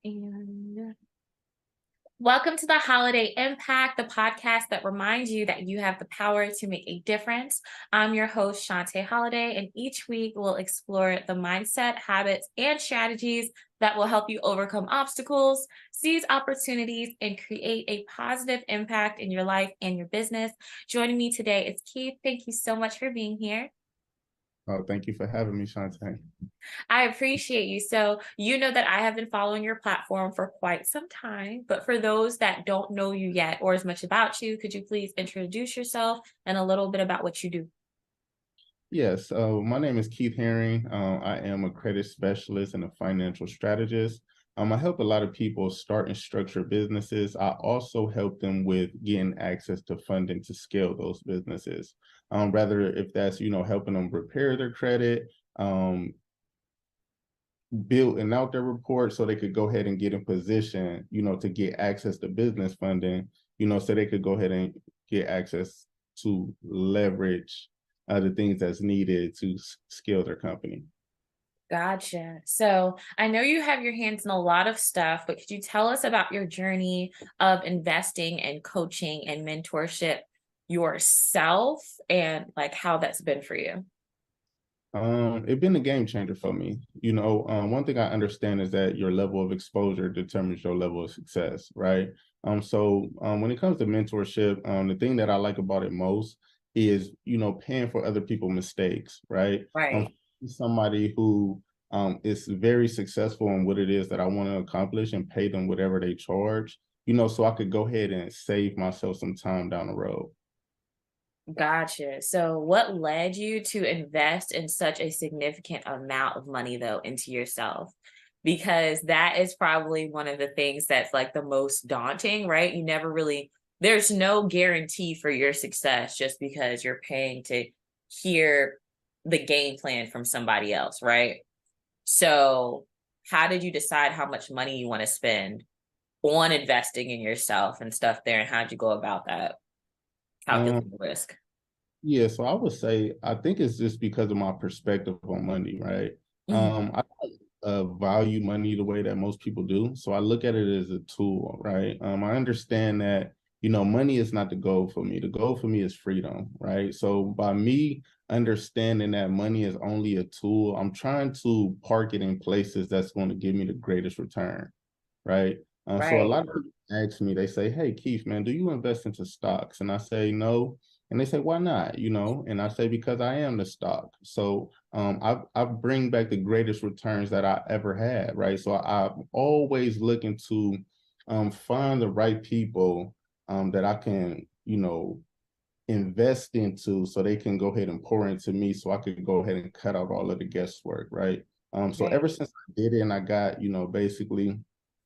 And welcome to the Holiday Impact, the podcast that reminds you that you have the power to make a difference. I'm your host, Shantae Holiday, and each week we'll explore the mindset, habits, and strategies that will help you overcome obstacles, seize opportunities, and create a positive impact in your life and your business. Joining me today is Keith. Thank you so much for being here. Oh, thank you for having me, Shantae. I appreciate you. So, you know that I have been following your platform for quite some time, but for those that don't know you yet or as much about you, could you please introduce yourself and a little bit about what you do? Yes, my name is Keith Herring. I am a credit specialist and a financial strategist. I help a lot of people start and structure businesses. I also help them with getting access to funding to scale those businesses. Rather if that's, helping them repair their credit, building out their report so they could go ahead and get in position, to get access to business funding, so they could go ahead and get access to leverage the things that's needed to scale their company. Gotcha. So I know you have your hands in a lot of stuff, but could you tell us about your journey of investing and coaching and mentorship yourself and like how that's been for you? It's been a game changer for me. One thing I understand is that your level of exposure determines your level of success, right? So when it comes to mentorship, the thing that I like about it most is, paying for other people's mistakes, right? Right. Somebody who is very successful in what it is that I want to accomplish and pay them whatever they charge, so I could go ahead and save myself some time down the road. Gotcha. So, what led you to invest in such a significant amount of money, though, into yourself? Because that is probably one of the things that's like the most daunting, right? You never really, there's no guarantee for your success just because you're paying to hear the game plan from somebody else, right? So, how did you decide how much money you want to spend on investing in yourself and stuff there? And how did you go about that? Um, Calculating the risk. Yeah, so I would say I think it's just because of my perspective on money, right? Mhm. I value money the way that most people do. So I look at it as a tool, right? I understand that, money is not the goal for me. The goal for me is freedom, right? So by me understanding that money is only a tool, I'm trying to park it in places that's going to give me the greatest return, right? So a Right. lot of people ask me, they say, "Hey, Keith, man, do you invest into stocks?" And I say, "No." And they say, "Why not?" And I say, "Because I am the stock." So I bring back the greatest returns that I ever had, right? So I'm always looking to find the right people that I can, invest into so they can go ahead and pour into me so I could go ahead and cut out all of the guesswork, right? So Right. ever since I did it and I got, basically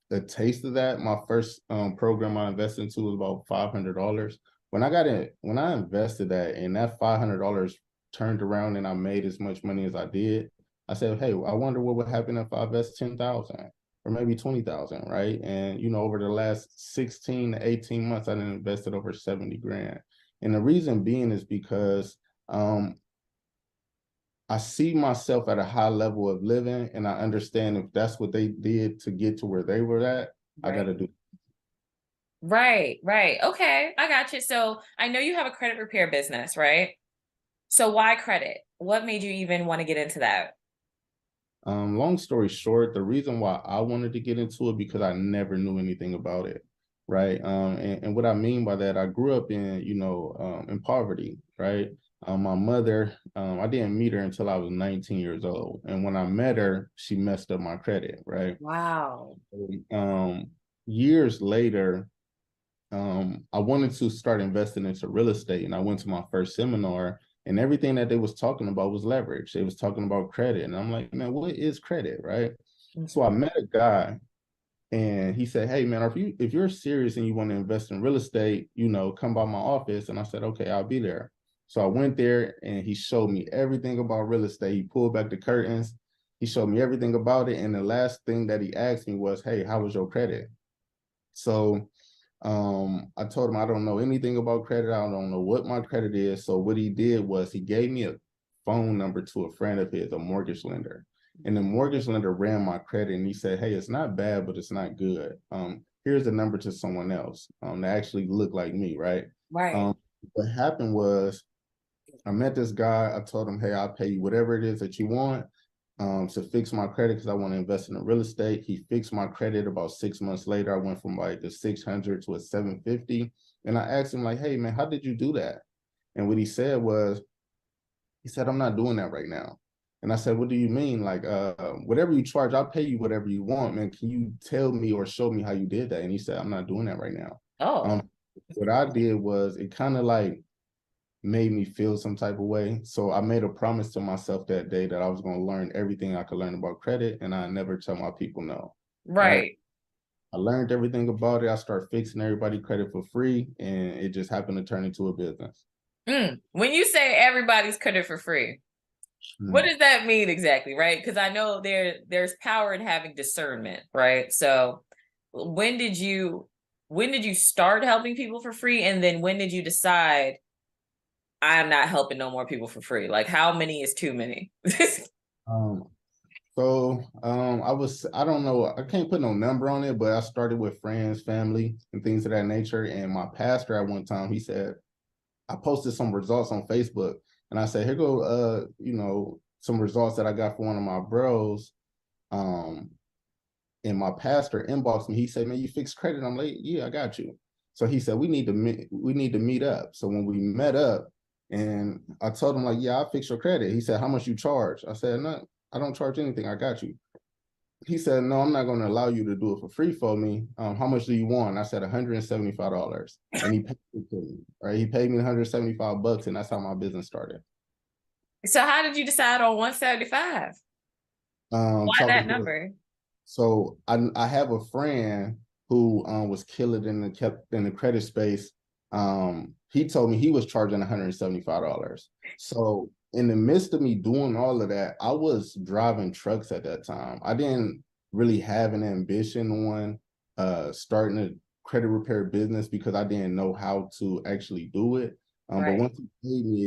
a taste of that, my first program I invested into was about $500. When I invested that and that $500 turned around and I made as much money as I did, I said, "Hey, I wonder what would happen if I invest 10,000 or maybe 20,000, right?" And over the last 16 to 18 months, I done invested over 70 grand. And the reason being is because um, I see myself at a high level of living, and I understand if that's what they did to get to where they were at, I got Right. to do. Right. Right. Okay. I got you. So I know you have a credit repair business, right? So why credit? What made you even want to get into that? Long story short, the reason why I wanted to get into it because I never knew anything about it, right? And what I mean by that, I grew up in, in poverty, right? My mother, I didn't meet her until I was 19 years old, and when I met her, she messed up my credit, right? Wow. Um, Years later, I wanted to start investing into real estate, and I went to my first seminar, and everything that they was talking about was leverage. They was talking about credit, and I'm like, "Man, what is credit, right?" So I Mhm. met a guy, and he said, "Hey, man, if you're serious and you want to invest in real estate, come by my office." And I said, "Okay, I'll be there." So I went there, and he showed me everything about real estate. He pulled back the curtains. He showed me everything about it, and the last thing that he asked me was, "Hey, how was your credit?" So I told him I don't know anything about credit. I don't know what my credit is. So what he did was he gave me a phone number to a friend of his, a mortgage lender. and the mortgage lender ran my credit, and he said, hey, it's not bad, but it's not good. Here's the number to someone else that actually looked like me, right? Right. What happened was I met this guy. I told him, hey, I'll pay you whatever it is that you want to fix my credit because I want to invest in the real estate. He fixed my credit. About 6 months later, I went from like the 600 to a 750. And I asked him like, hey, man, how did you do that? And what he said was, he said, I'm not doing that right now. And I said, what do you mean? Like, whatever you charge, I'll pay you whatever you want, man. Can you tell me or show me how you did that? And he said, I'm not doing that right now. Oh, What I did was it kind of like made me feel some type of way. So I made a promise to myself that day that I was going to learn everything I could learn about credit, and I never tell my people no. Right. right. I learned everything about it. I started fixing everybody credit for free, and it just happened to turn into a business. When you say everybody's credit for free, what does that mean exactly, right? Because I know there's power in having discernment, right? So when did you start helping people for free, and then when did you decide I'm not helping no more people for free? Like, how many is too many? um, I don't know, I can't put no number on it, but I started with friends, family, and things of that nature. And my pastor at one time, he said, I posted some results on Facebook, and I said, here go, some results that I got for one of my bros. And my pastor inboxed me. He said, man, you fixed credit? I'm like, yeah, I got you. So he said, we need to meet up. So when we met up, and I told him like, yeah, I'll fix your credit. He said, how much you charge? I said, no, I don't charge anything. I got you. He said, no, I'm not going to allow you to do it for free for me. How much do you want? I said, $175. And he paid it to me, right? He paid me $175, and that's how my business started. So how did you decide on 175? Why Talking that to number? So I have a friend who was killing in the credit space. He told me he was charging $175. So in the midst of me doing all of that, I was driving trucks at that time. I didn't really have an ambition on starting a credit repair business because I didn't know how to actually do it. But Right. once he paid me,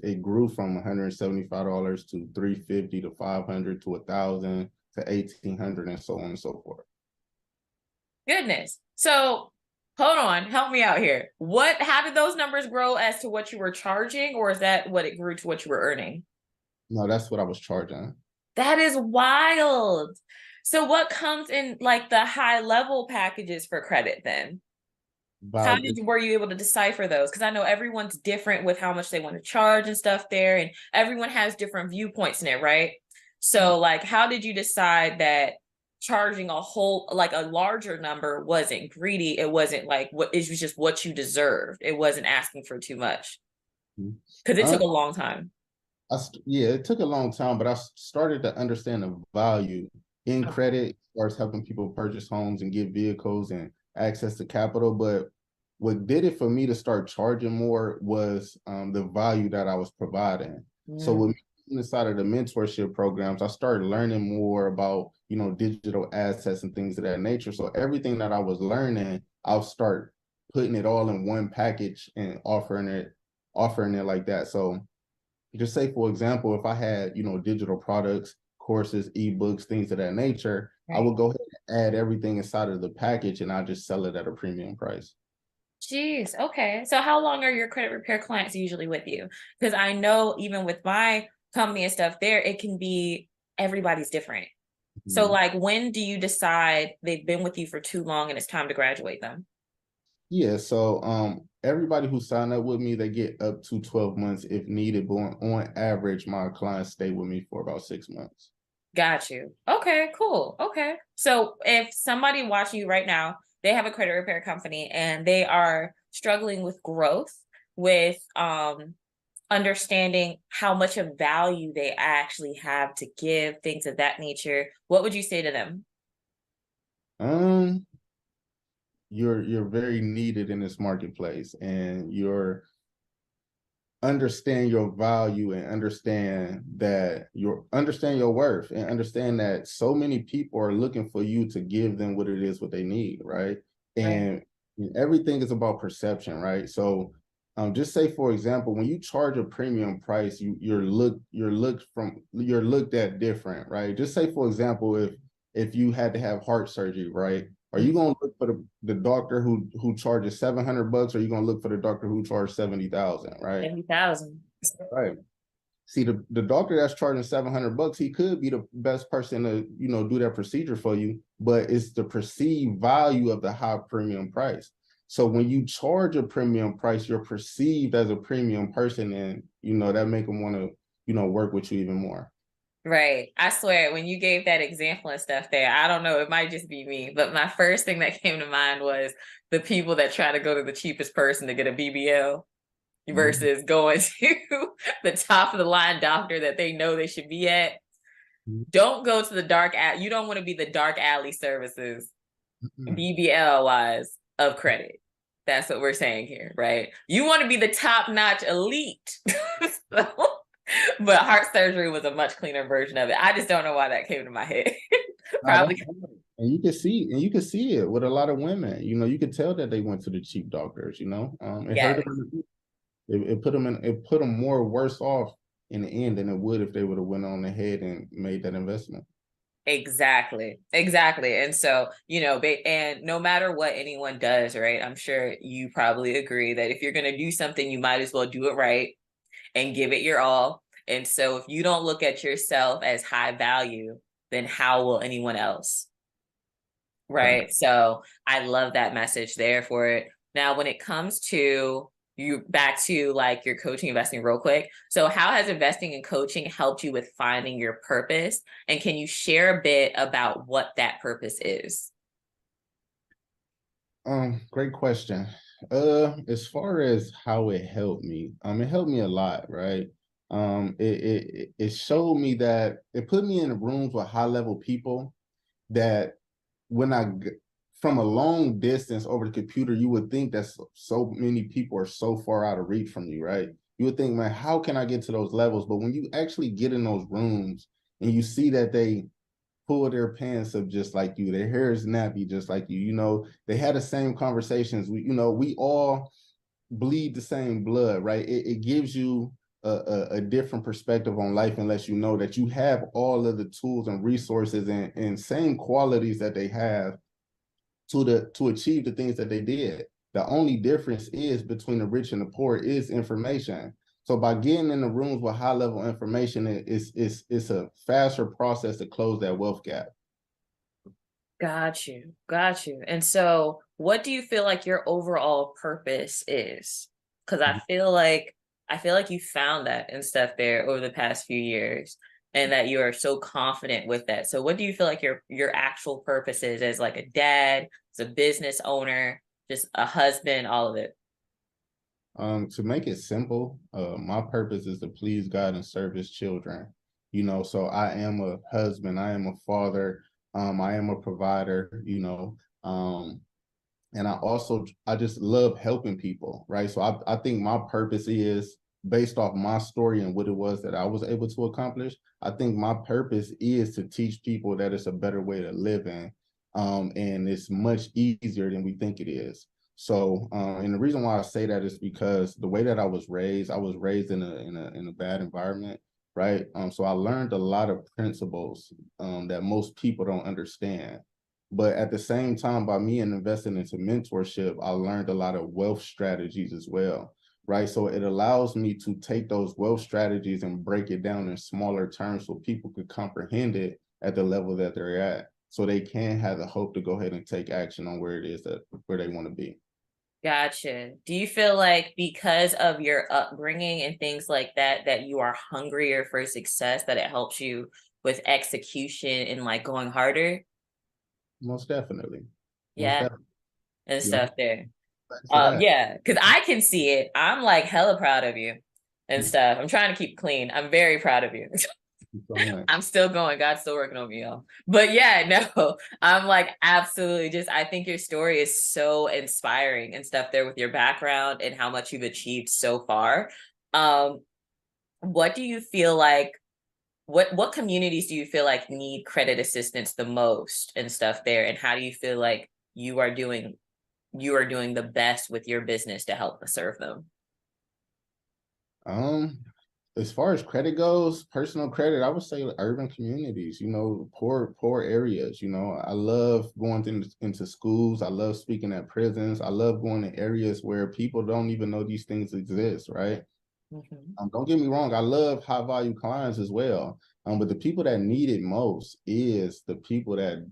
it grew from $175 to $350 to $500 to $1,000 to 1,800 and so on and so forth. Goodness. So hold on, help me out here. How did those numbers grow as to what you were charging, or is that what it grew to what you were earning? No, that's what I was charging. That is wild. So what comes in like the high level packages for credit then? How About were you able to decipher those? Because I know everyone's different with how much they want to charge and stuff there, and everyone has different viewpoints in it, right? So like, how did you decide that charging like a larger number wasn't greedy? It wasn't like it was just what you deserved. It wasn't asking for too much, because it took a long time. yeah, it took a long time, but I started to understand the value in Okay. credit, starts helping people purchase homes and get vehicles and access to capital. But what did it for me to start charging more was the value that I was providing. So Mm, with me inside of the mentorship programs, I started learning more about, digital assets and things of that nature. So everything that I was learning, I'll start putting it all in one package and offering it like that. So just say, for example, if I had, digital products, courses, ebooks, things of that nature, I right. would go ahead and add everything inside of the package, and I just sell it at a premium price. Jeez. Okay. So how long are your credit repair clients usually with you? Because I know even with my company and stuff there, it can be everybody's different. So Mhm. like, when do you decide they've been with you for too long and it's time to graduate them? Yeah, so everybody who signed up with me, they get up to 12 months if needed, but on average, my clients stay with me for about 6 months. Got you. Okay, cool. Okay. So if somebody watching you right now, they have a credit repair company and they are struggling with growth, with understanding how much of value they actually have to give, things of that nature, what would you say to them? Um, you're very needed in this marketplace, and understand your value and understand your worth, and understand that so many people are looking for you to give them what they need, right? Right. And everything is about perception, right? So Just say, for example, when you charge a premium price, you're looked at different, right? Just say, for example, if you had to have heart surgery, right? Are you gonna look for the doctor who charges $700, or are you gonna look for the doctor who charges 70,000, right? 70,000. Right. See, the doctor that's charging $700, he could be the best person to, do that procedure for you, but it's the perceived value of the high premium price. So when you charge a premium price, you're perceived as a premium person, and that make them want to, work with you even more. Right. I swear, when you gave that example and stuff there, I don't know, it might just be me, but my first thing that came to mind was the people that try to go to the cheapest person to get a BBL versus going to the top of the line doctor that they know they should be at. Don't go to the dark alley. You don't want to be the dark alley services, BBL wise, of credit. That's what we're saying here, right? You want to be the top notch elite. So, but heart surgery was a much cleaner version of it. I just don't know why that came to my head. Probably. And you can see it with a lot of women. You could tell that they went to the cheap doctors. It hurt them. It put them more worse off in the end than it would if they would have went on ahead and made that investment. Exactly. And so, and no matter what anyone does, right? I'm sure you probably agree that if you're going to do something, you might as well do it right and give it your all. And so if you don't look at yourself as high value, then how will anyone else? Right. So I love that message there for it. Now, when it comes to you back to like your coaching investing real quick. So how has investing and coaching helped you with finding your purpose? And can you share a bit about what that purpose is? Great question. As far as how it helped me a lot, right? It showed me that it put me in rooms with high level people that when from a long distance over the computer, you would think that so many people are so far out of reach from you, right? You would think, man, how can I get to those levels? But when you actually get in those rooms and you see that they pull their pants up just like you, their hair is nappy just like you, they had the same conversations. We all bleed the same blood, right? It gives you a different perspective on life and lets you know that you have all of the tools and resources and same qualities that they have to achieve the things that they did. The only difference is between the rich and the poor is information. So by getting in the rooms with high level information, it's a faster process to close that wealth gap. Got you. And so what do you feel like your overall purpose is? Because I feel like you found that and stuff there over the past few years, and that you are so confident with that. So what do you feel like your actual purpose is as like a dad, as a business owner, just a husband, all of it? To make it simple, my purpose is to please God and serve his children. So I am a husband, I am a father, I am a provider, and I just love helping people, right? So I think my purpose is based off my story and what it was that I was able to accomplish. I think my purpose is to teach people that it's a better way to live in, and it's much easier than we think it is. So, and the reason why I say that is because the way that I was raised in a bad environment, right? So I learned a lot of principles that most people don't understand. But at the same time, by me investing into mentorship, I learned a lot of wealth strategies as well, right? So it allows me to take those wealth strategies and break it down in smaller terms so people could comprehend it at the level that they're at, so they can have the hope to go ahead and take action on where it is where they want to be. Gotcha. Do you feel like because of your upbringing and things like that, that you are hungrier for success, that it helps you with execution and like going harder? Most definitely. Most Yeah, definitely. and You know, stuff there. thanks for that. Yeah, because I can see it. I'm like hella proud of you and stuff. I'm trying to keep clean. I'm very proud of you. So much. I'm still going. God's still working on me, y'all. But yeah, no, I'm like absolutely just, I think your story is so inspiring and stuff there with your background and how much you've achieved so far. Um, what do you feel like, what communities do you feel like need credit assistance the most and stuff there? And how do you feel like you are doing the best with your business to help serve them? Um, as far as credit goes, personal credit, I would say urban communities, poor areas. I love going into schools. I love speaking at prisons. I love going to areas where people don't even know these things exist, right? Mhm. Don't get me wrong, I love high volume clients as well. But the people that need it most is the people that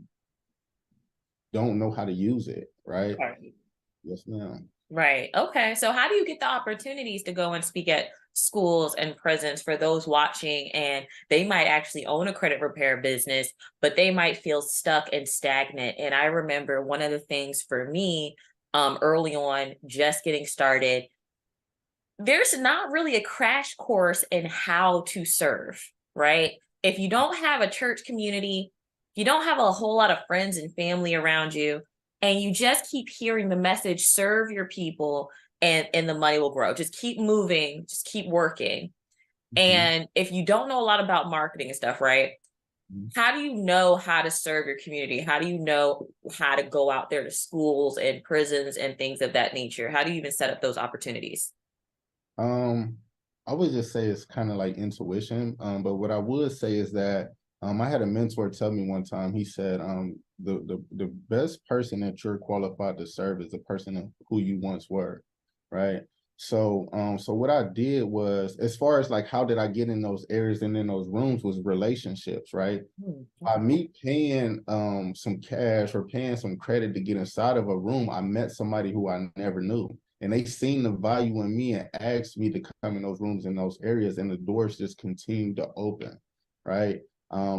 don't know how to use it, right? Right. Yes, ma'am. Right. Okay. So how do you get the opportunities to go and speak at schools and prisons for those watching, and they might actually own a credit repair business, but they might feel stuck and stagnant? And I remember one of the things for me, early on, just getting started, there's not really a crash course in how to serve, right? If you don't have a church community, you don't have a whole lot of friends and family around you, and you just keep hearing the message, serve your people, and the money will grow. Just keep moving, just keep working. Mhm. And if you don't know a lot about marketing and stuff, right? Mhm. How do you know how to serve your community? How do you know how to go out there to schools and prisons and things of that nature? How do you even set up those opportunities? Um, I would just say it's kind of like intuition. But what I would say is that I had a mentor tell me one time, he said, the best person that you're qualified to serve is the person who you once were, right? So what I did was, as far as like how did I get in those areas and in those rooms, was relationships, right? By Okay. me paying some cash or paying some credit to get inside of a room, I met somebody who I never knew. And they seen the value in me and asked me to come in those rooms in those areas, and the doors just continued to open, right?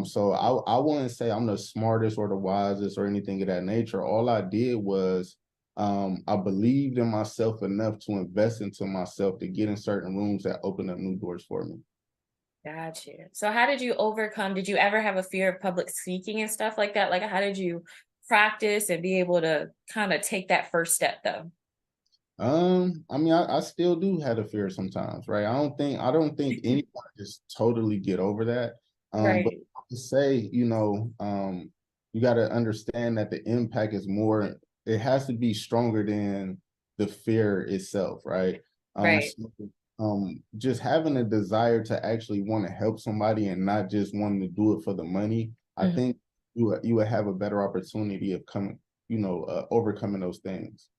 So I wouldn't say I'm the smartest or the wisest or anything of that nature. All I did was I believed in myself enough to invest into myself to get in certain rooms that opened up new doors for me. Got you. So how did you overcome, did you ever have a fear of public speaking and stuff like that? Like how did you practice and be able to kind of take that first step though? I mean, I still do have a fear sometimes, right? I don't think anyone just totally get over that. But Right. to say, you got to understand that the impact is more, it has to be stronger than the fear itself, right? Right. So, just having a desire to actually want to help somebody and not just wanting to do it for the money, I Mhm. think you would have a better opportunity of overcoming those things.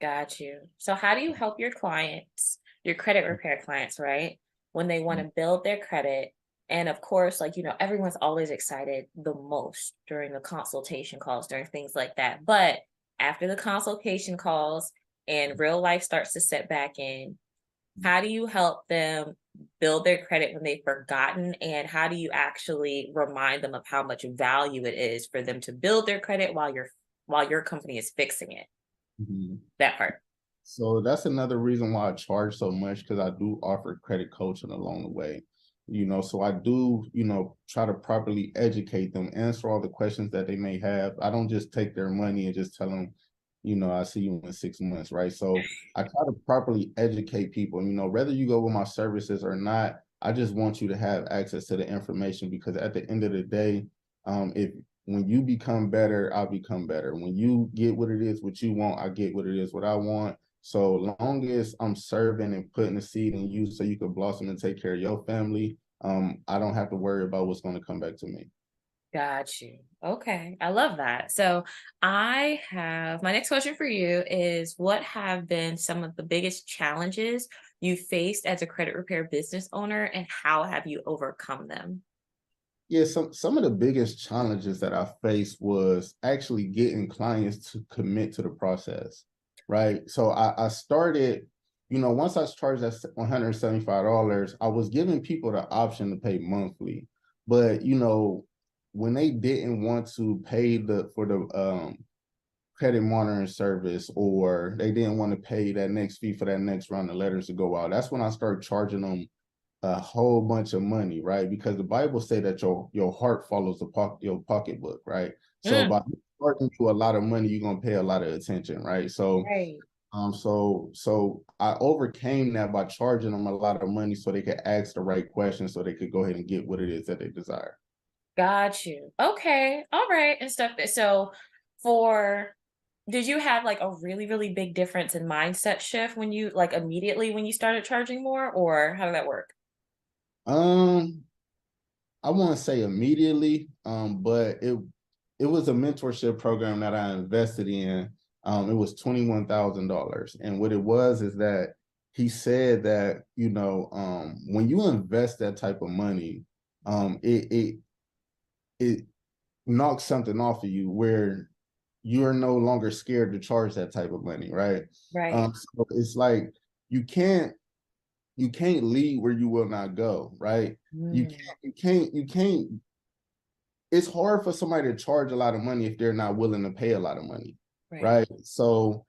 Got you. So how do you help your clients, your credit repair clients, right? When they want to build their credit. And of course, like, everyone's always excited the most during the consultation calls, during things like that. But after the consultation calls and real life starts to set back in, how do you help them build their credit when they've forgotten? And how do you actually remind them of how much value it is for them to build their credit while your company is fixing it? Mhm. That part. So that's another reason why I charge so much, because I do offer credit coaching along the way. So I do, try to properly educate them, answer all the questions that they may have. I don't just take their money and just tell them, I see you in 6 months, right? So I try to properly educate people, whether you go with my services or not, I just want you to have access to the information, because at the end of the day, if when you become better, I'll become better. When you get what you want, I get what I want. So long as I'm serving and putting a seed in you so you can blossom and take care of your family, I don't have to worry about what's going to come back to me. Got you. Okay. I love that. So I have my next question for you is, what have been some of the biggest challenges you faced as a credit repair business owner, and how have you overcome them? Yeah, some of the biggest challenges that I faced was actually getting clients to commit to the process, right? So I started, once I charged that $175, I was giving people the option to pay monthly. But when they didn't want to pay for the credit monitoring service, or they didn't want to pay that next fee for that next round of letters to go out, that's when I started charging them a whole bunch of money, right? Because the Bible say that your heart follows your pocketbook, right? So Mm, by charging you a lot of money, you're gonna pay a lot of attention, right? So right. so I overcame that by charging them a lot of money so they could ask the right questions, so they could go ahead and get what it is that they desire. Got you. Okay. All right. And stuff. So for Did you have like a really, really big difference in mindset shift when you like immediately when you started charging more, or how did that work? Um, I won't say immediately, but it was a mentorship program that I invested in. It was $21,000, and what it was is that he said that when you invest that type of money, it knocks something off of you where you're no longer scared to charge that type of money, right? Right. So it's like you can't you can't lead where you will not go, right? You can't Mm, you can't it's hard for somebody to charge a lot of money if they're not willing to pay a lot of money, right. right? So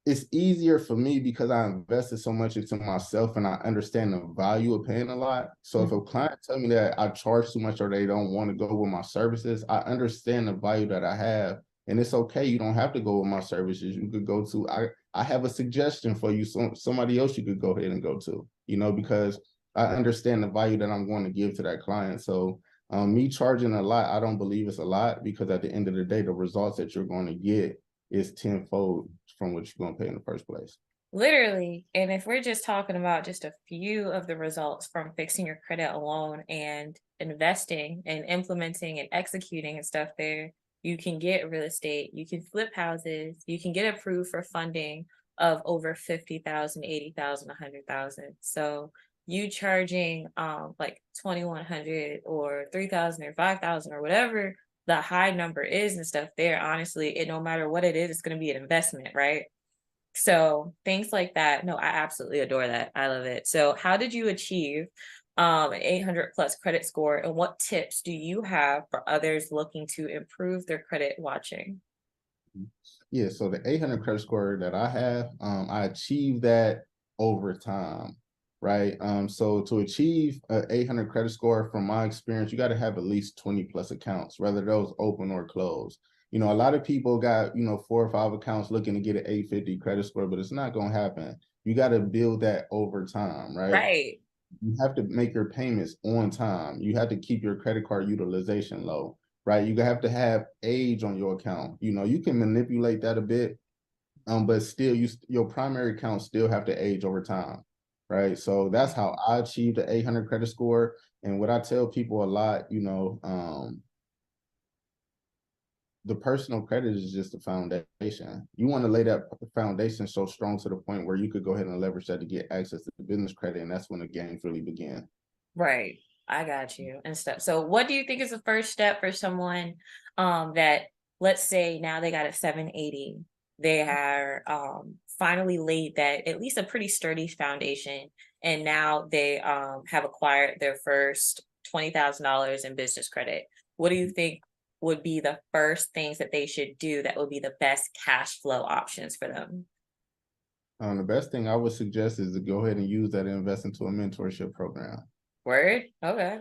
it's easier for me because I invested so much into myself and I understand the value of paying a lot. So if a Mhm. client tell me that I charge too much or they don't want to go with my services, I understand the value that I have. And it's okay. You don't have to go with my services. You could go to I have a suggestion for you, somebody else you could go ahead and go to, because I understand the value that I'm going to give to that client. So me charging a lot, I don't believe it's a lot because at the end of the day, the results that you're going to get is tenfold from what you're going to pay in the first place. Literally. And if we're just talking about just a few of the results from fixing your credit alone and investing and implementing and executing and stuff there, you can get real estate, you can flip houses, you can get approved for funding of over 50,000, 80,000, 100,000. So you charging like 2,100 or 3,000 or 5,000 or whatever the high number is and stuff there, honestly, it no matter what it is, it's going to be an investment, right? So things like that. No, I absolutely adore that. I love it. So how did you achieve an 800 plus credit score, and what tips do you have for others looking to improve their credit watching? Yeah, so the 800 credit score that I have, I achieved that over time, right? So to achieve an 800 credit score, from my experience, you got to have at least 20 plus accounts, whether those open or closed. A lot of people got, 4 or 5 accounts looking to get an 850 credit score, but it's not going to happen. You got to build that over time, right? Right. You have to make your payments on time. You have to keep your credit card utilization low, right? You have to have age on your account. You can manipulate that a bit, but still, your primary account still have to age over time, right? So that's how I achieved the 800 credit score. And what I tell people a lot, the personal credit is just the foundation. You want to lay that foundation so strong to the point where you could go ahead and leverage that to get access to the business credit, and that's when the games really begin. Right. I got you and stuff. So what do you think is the first step for someone that, let's say now they got a 780, they are finally laid that at least a pretty sturdy foundation, and now they have acquired their first $20,000 in business credit. What do you think would be the first things that they should do that would be the best cash flow options for them? The best thing I would suggest is to go ahead and use that and invest into a mentorship program. Word? Okay.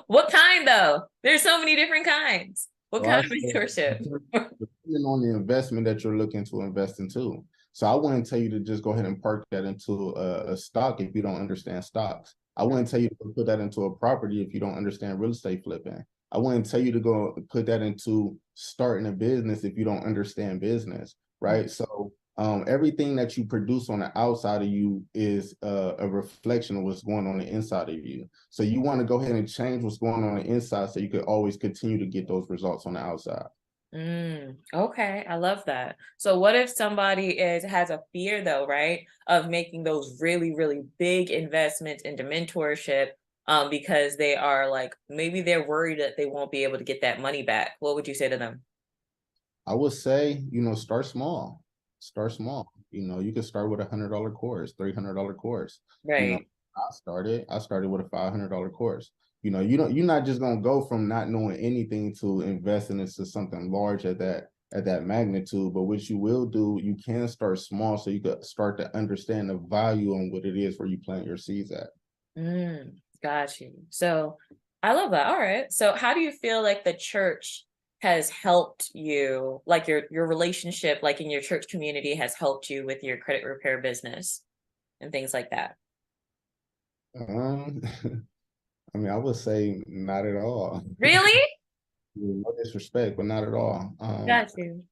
What kind though? There's so many different kinds. What So I kind of said, mentorship? depending on the investment that you're looking to invest into. So I wouldn't tell you to just go ahead and park that into a stock if you don't understand stocks. I wouldn't tell you to put that into a property if you don't understand real estate flipping. I wouldn't tell you to go put that into starting a business if you don't understand business, right? So everything that you produce on the outside of you is a reflection of what's going on the inside of you. So you want to go ahead and change what's going on the inside so you could always continue to get those results on the outside. Okay, I love that. So what if somebody has a fear though, right, of making those really, really big investments into mentorship because they are like maybe they're worried that they won't be able to get that money back. What would you say to them? I would say, start small. Start small. You could start with $100 course, $300 course. You know, Right. I started with a $500 course. You're not just gonna go from not knowing anything to investing into something large at that magnitude. But what you will do, you can start small so you could start to understand the value and what it is where you plant your seeds at. Got you. So I love that. All right. So how do you feel like the church has helped you, like your relationship, like in your church community, has helped you with your credit repair business and things like that? Um, I mean, I would say not at all. Really? No disrespect, but not at all. Got you.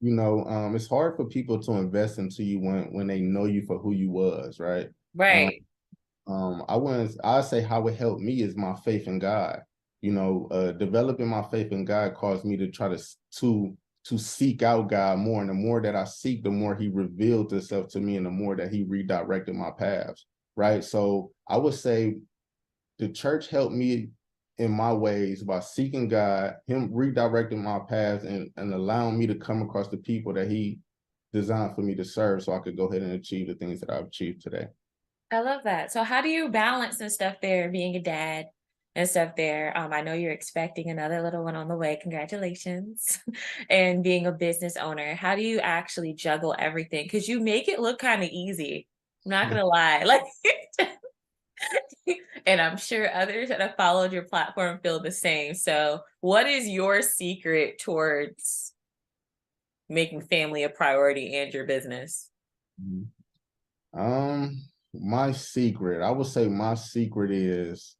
It's hard for people to invest into you when they know you for who you was, right? Um, Right. I say how it helped me is my faith in God. Developing my faith in God caused me to try to seek out God more. And the more that I seek, the more he revealed himself to me and the more that he redirected my paths. Right. So I would say the church helped me in my ways by seeking God, him redirecting my paths and allowing me to come across the people that he designed for me to serve so I could go ahead and achieve the things that I've achieved today. I love that. So how do you balance and stuff there, being a dad and stuff there? I know you're expecting another little one on the way. Congratulations. And being a business owner, how do you actually juggle everything? Because you make it look kind of easy. I'm not gonna lie. Like and I'm sure others that have followed your platform feel the same. So what is your secret towards making family a priority and your business? My secret, I would say my secret is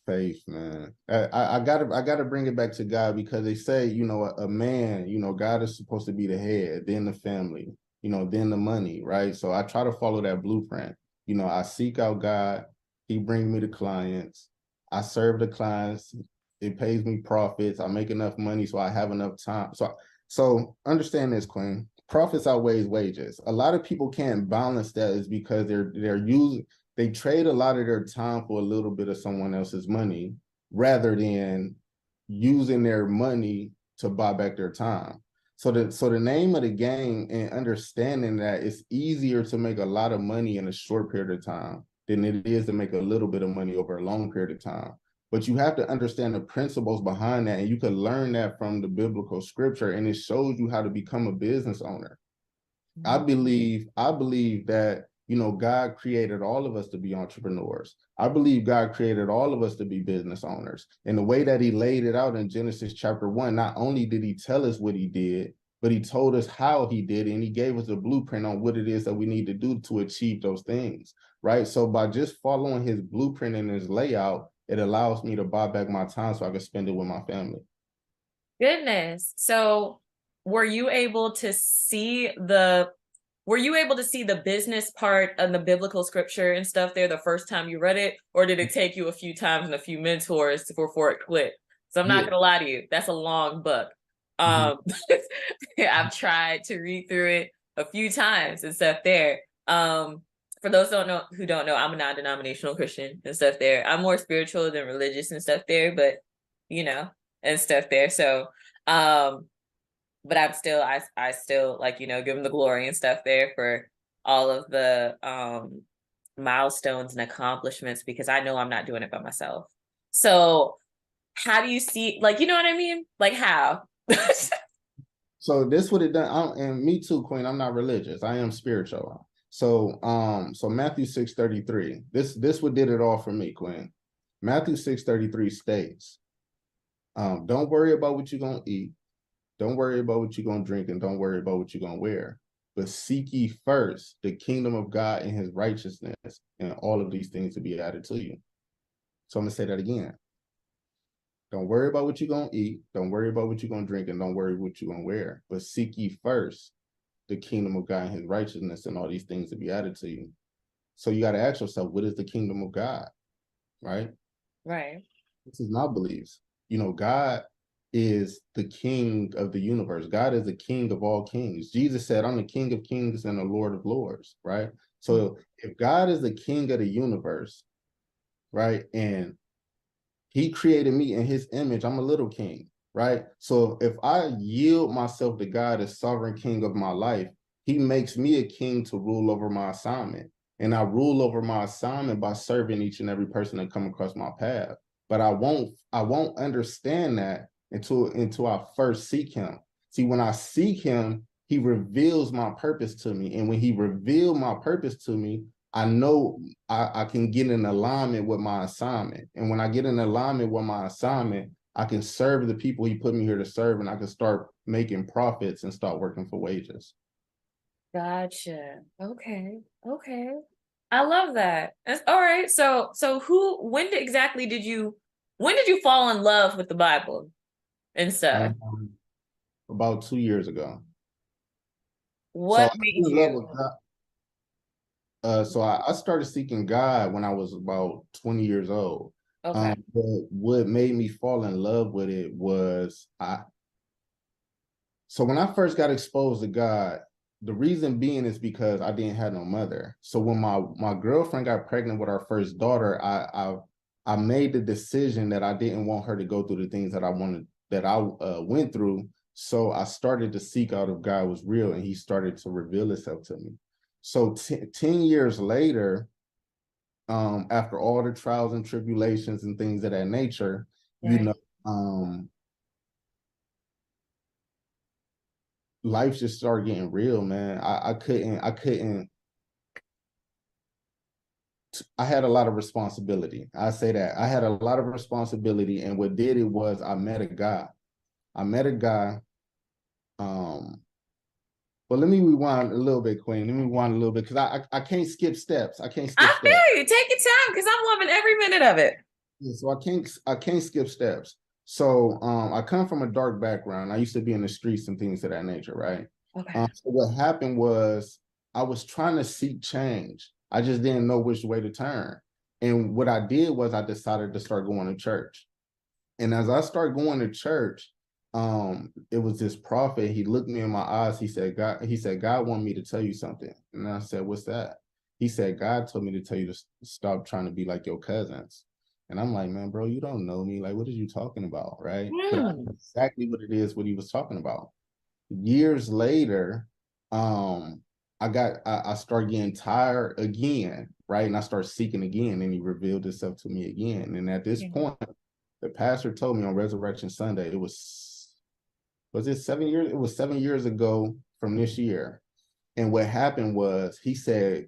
faith, man. I gotta bring it back to God because they say, a man, God is supposed to be the head, then the family, then the money, right? So I try to follow that blueprint. I seek out God, he brings me the clients, I serve the clients, it pays me profits, I make enough money so I have enough time. So understand this, Queen. Profits outweighs wages. A lot of people can't balance that is because they trade a lot of their time for a little bit of someone else's money rather than using their money to buy back their time. So the name of the game and understanding that it's easier to make a lot of money in a short period of time than it is to make a little bit of money over a long period of time. But you have to understand the principles behind that, and you can learn that from the biblical scripture, and it shows you how to become a business owner. I believe that, God created all of us to be entrepreneurs. I believe God created all of us to be business owners. And the way that he laid it out in Genesis chapter 1, not only did he tell us what he did, but he told us how he did it, and he gave us a blueprint on what it is that we need to do to achieve those things, right? So by just following his blueprint and his layout, it allows me to buy back my time so I can spend it with my family. Goodness. So were you able to see the business part of the biblical scripture and stuff there the first time you read it, or did it take you a few times and a few mentors before it clicked? So I'm not Yeah. gonna lie to you, that's a long book. Mhm. Um, I've tried to read through it a few times and stuff there. For those who don't know, I'm a non-denominational Christian and stuff there. I'm more spiritual than religious and stuff there, but you know, and stuff there. So, but I still like, give him the glory and stuff there for all of the milestones and accomplishments because I know I'm not doing it by myself. So how do you see, like, you know what I mean? Like how? So this would have done, and me too, Queen. I'm not religious. I am spiritual. So Matthew 6:33. This what did it all for me, Queen. Matthew 6:33 states, don't worry about what you're gonna eat, don't worry about what you're gonna drink, and don't worry about what you're gonna wear. But seek ye first the kingdom of God and his righteousness, and all of these things to be added to you. So I'm gonna say that again. Don't worry about what you're gonna eat, don't worry about what you're gonna drink, and don't worry what you're gonna wear. But seek ye first the kingdom of God and his righteousness, and all these things to be added to you. So you got to ask yourself, what is the kingdom of God? Right? Right. This is my beliefs. God is the king of the universe. God is the king of all kings. Jesus said, I'm the king of kings and the Lord of lords, right? So if God is the king of the universe, right, and he created me in his image, I'm a little king, right? So if I yield myself to God as sovereign king of my life, he makes me a king to rule over my assignment. And I rule over my assignment by serving each and every person that come across my path. But I won't understand that until I first seek him. See, when I seek him, he reveals my purpose to me. And when he revealed my purpose to me, I know I can get in alignment with my assignment. And when I get in alignment with my assignment, I can serve the people he put me here to serve, and I can start making profits and start working for wages. Gotcha. Okay. Okay. I love that. That's all right. So when did you fall in love with the Bible and stuff? Um, about 2 years ago. So I What was made in love you? with God. So I started seeking God when I was about 20 years old. Okay. But what made me fall in love with it was so when I first got exposed to God, the reason being is because I didn't have no mother. So when my girlfriend got pregnant with our first daughter, I made the decision that I didn't want her to go through the things that I wanted that I went through. So I started to seek out if God was real, and He started to reveal Himself to me. So 10 years later, after all the trials and tribulations and things of that nature, you Right. know, life just started getting real, man. I had a lot of responsibility. I say that I had a lot of responsibility, and what did it was I met a guy. I met a guy. Um, but let me rewind a little bit, Queen. Let me rewind a little bit because I can't skip steps. I can't skip I steps. feel you. Take your time because I'm loving every minute of it. Yeah, so I can't skip steps. So I come from a dark background. I used to be in the streets and things of that nature, right? Okay. So what happened was I was trying to seek change. I just didn't know which way to turn. And what I did was I decided to start going to church. And as I started going to church, it was this prophet. He looked me in my eyes. God wanted me to tell you something. And I said, what's that? He said, God told me to tell you to stop trying to be like your cousins. And I'm like, man, bro, you don't know me. Like, what are you talking about? Right. But I knew Hmm. exactly what it is, what he was talking about. Years later, I started getting tired again, right? And I started seeking again, and he revealed himself to me again. And at this Yeah. point, the pastor told me on Resurrection Sunday, was it 7 years? It was 7 years ago from this year. And what happened was he said,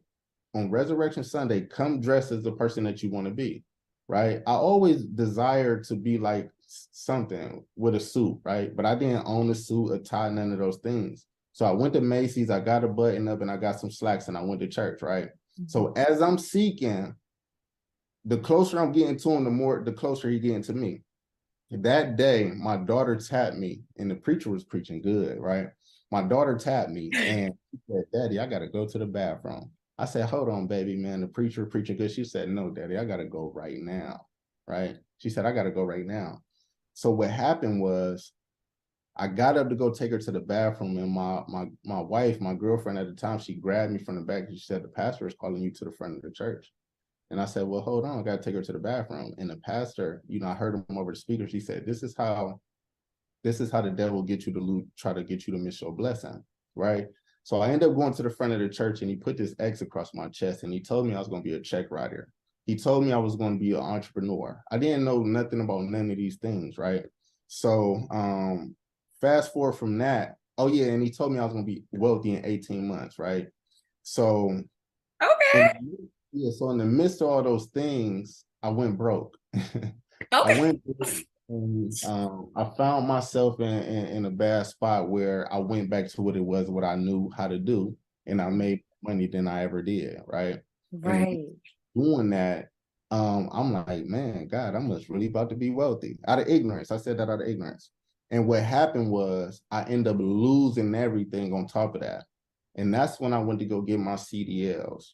on Resurrection Sunday, come dressed as the person that you want to be, right? I always desired to be like something with a suit, right? But I didn't own a suit, a tie, none of those things. So I went to Macy's, I got a button up and I got some slacks and I went to church, right? Mhm. So as I'm seeking, the closer I'm getting to him, the closer he getting to me. That day, my daughter tapped me, and the preacher was preaching good, right? My daughter tapped me and she said, Daddy, I got to go to the bathroom. I said, hold on, baby, man. The preacher preaching good. She said, no, Daddy, I got to go right now, right? She said, I got to go right now. So what happened was I got up to go take her to the bathroom, and my wife, my girlfriend at the time, she grabbed me from the back. She said, the pastor is calling you to the front of the church. And I said, well, hold on, I got to take her to the bathroom. And the pastor, I heard him over the speaker. She said, this is how the devil get you to try to get you to miss your blessing, right? So I ended up going to the front of the church, and he put this X across my chest, and he told me I was going to be a check writer. He told me I was going to be an entrepreneur. I didn't know nothing about none of these things, right? So fast forward from that, oh yeah, and he told me I was going to be wealthy in 18 months, right? So Okay. in yeah, so in the midst of all those things, I went broke. I Okay. went broke, and I found myself in a bad spot where I went back to what I knew how to do, and I made money than I ever did, right? And in Right. doing that, I'm like, man, God, I must really about to be wealthy out of ignorance. I said that out of ignorance. And what happened was I ended up losing everything on top of that. And that's when I went to go get my CDLs.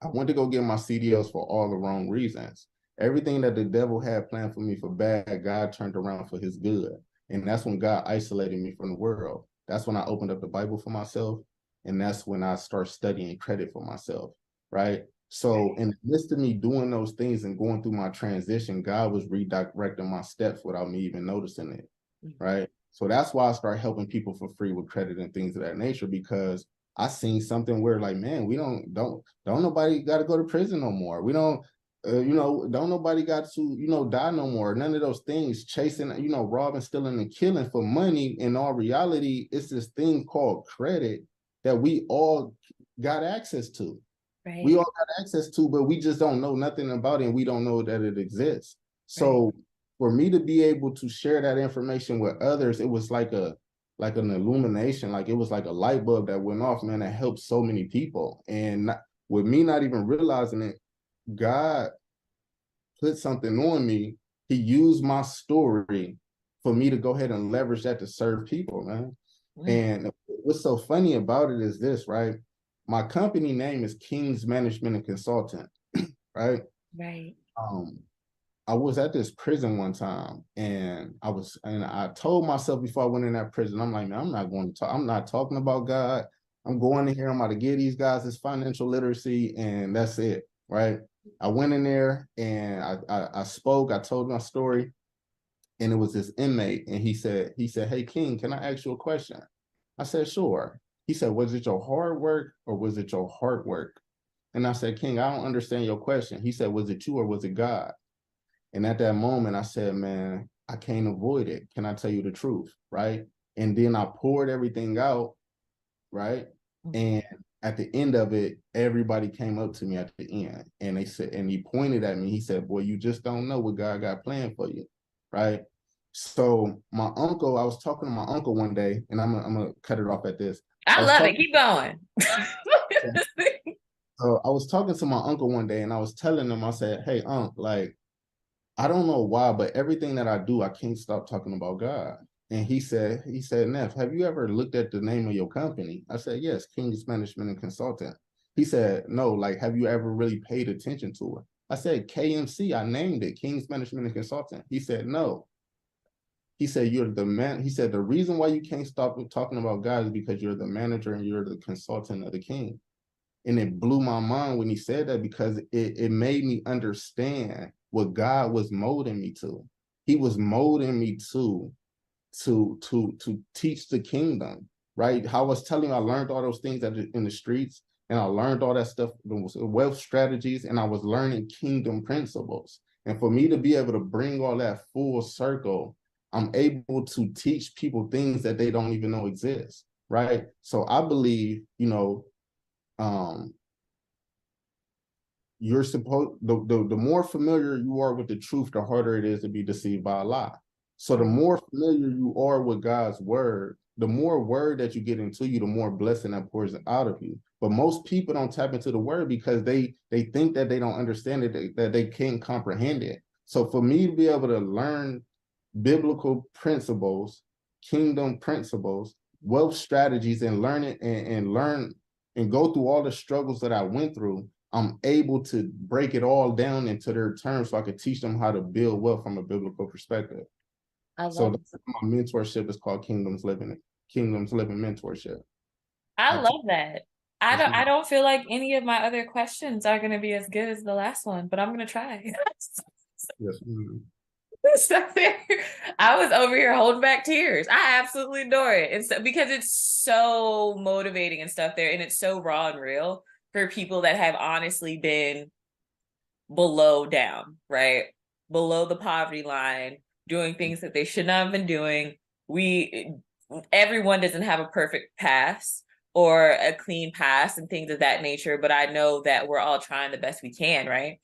I went to go get my CDLs for all the wrong reasons. Everything that the devil had planned for me for bad, God turned around for his good. And that's when God isolated me from the world. That's when I opened up the Bible for myself. And that's when I start studying credit for myself. Right. So in the midst of me doing those things and going through my transition, God was redirecting my steps without me even noticing it. Right. So that's why I start helping people for free with credit and things of that nature, because I seen something where like, man, we don't nobody got to go to prison no more. We don't, don't nobody got to, die no more. None of those things chasing, robbing, stealing, and killing for money. In all reality, it's this thing called credit that we all got access to. We Right. all got access to, but we just don't know nothing about it, and we don't know that it exists. Right. So for me to be able to share that information with others, it was like an illumination, like it was like a light bulb that went off, man, that helped so many people. And with me not even realizing it, God put something on me. He used my story for me to go ahead and leverage that to serve people, man. Mm. And what's so funny about it is this, right? My company name is King's Management and Consultant, right? Right. Um, I was at this prison one time, and I told myself before I went in that prison, I'm like, man, I'm not talking about God. I'm going in here, I'm about to give these guys this financial literacy, and that's it, right? I went in there and I spoke, I told my story, and it was this inmate, and he said, hey King, can I ask you a question? I said, sure. He said, was it your hard work or was it your heart work? And I said, King, I don't understand your question. He said, was it you or was it God? And at that moment, I said, man, I can't avoid it. Can I tell you the truth? Right. And then I poured everything out. Right. And at the end of it, everybody came up to me at the end, and they said, and he pointed at me. He said, boy, you just don't know what God got planned for you. Right. So my uncle, I was talking to my uncle one day, and I'm gonna cut it off at this. I I was love it. talking. Keep going. So I was talking to my uncle one day, and I was telling him, I said, hey, unc, like, I don't know why, but everything that I do, I can't stop talking about God. And he said, Neff, have you ever looked at the name of your company? I said, yes, King's Management and Consultant. He said, no, like, have you ever really paid attention to it? I said, KMC, I named it, King's Management and Consultant. He said, no. He said, you're the man. He said, the reason why you can't stop talking about God is because you're the manager and you're the consultant of the king. And it blew my mind when he said that, because it made me understand what God was molding me to. He was molding me to teach the kingdom, right? How I was telling you, I learned all those things in the streets, and I learned all that stuff, wealth strategies, and I was learning kingdom principles. And for me to be able to bring all that full circle, I'm able to teach people things that they don't even know exist, right? So I believe, um, you're supposed the more familiar you are with the truth, the harder it is to be deceived by a lie. So the more familiar you are with God's word, the more word that you get into you, the more blessing that pours out of you. But most people don't tap into the word because they think that they don't understand it, that they can't comprehend it. So for me to be able to learn biblical principles, kingdom principles, wealth strategies, and learn it and learn and go through all the struggles that I went through, I'm able to break it all down into their terms so I could teach them how to build wealth from a biblical perspective. I So love it. my mentorship is called Kingdoms Living Mentorship. I I teach love that. this. I don't feel like any of my other questions are going to be as good as the last one, but I'm going to try. Yes, ma'am. Stuff there. I was over here holding back tears. I absolutely adore it. And so, because it's so motivating and stuff there, and it's so raw and real for people that have honestly been below down, right? Below the poverty line, doing things that they should not have been doing. Everyone doesn't have a perfect pass or a clean pass and things of that nature, but I know that we're all trying the best we can, right?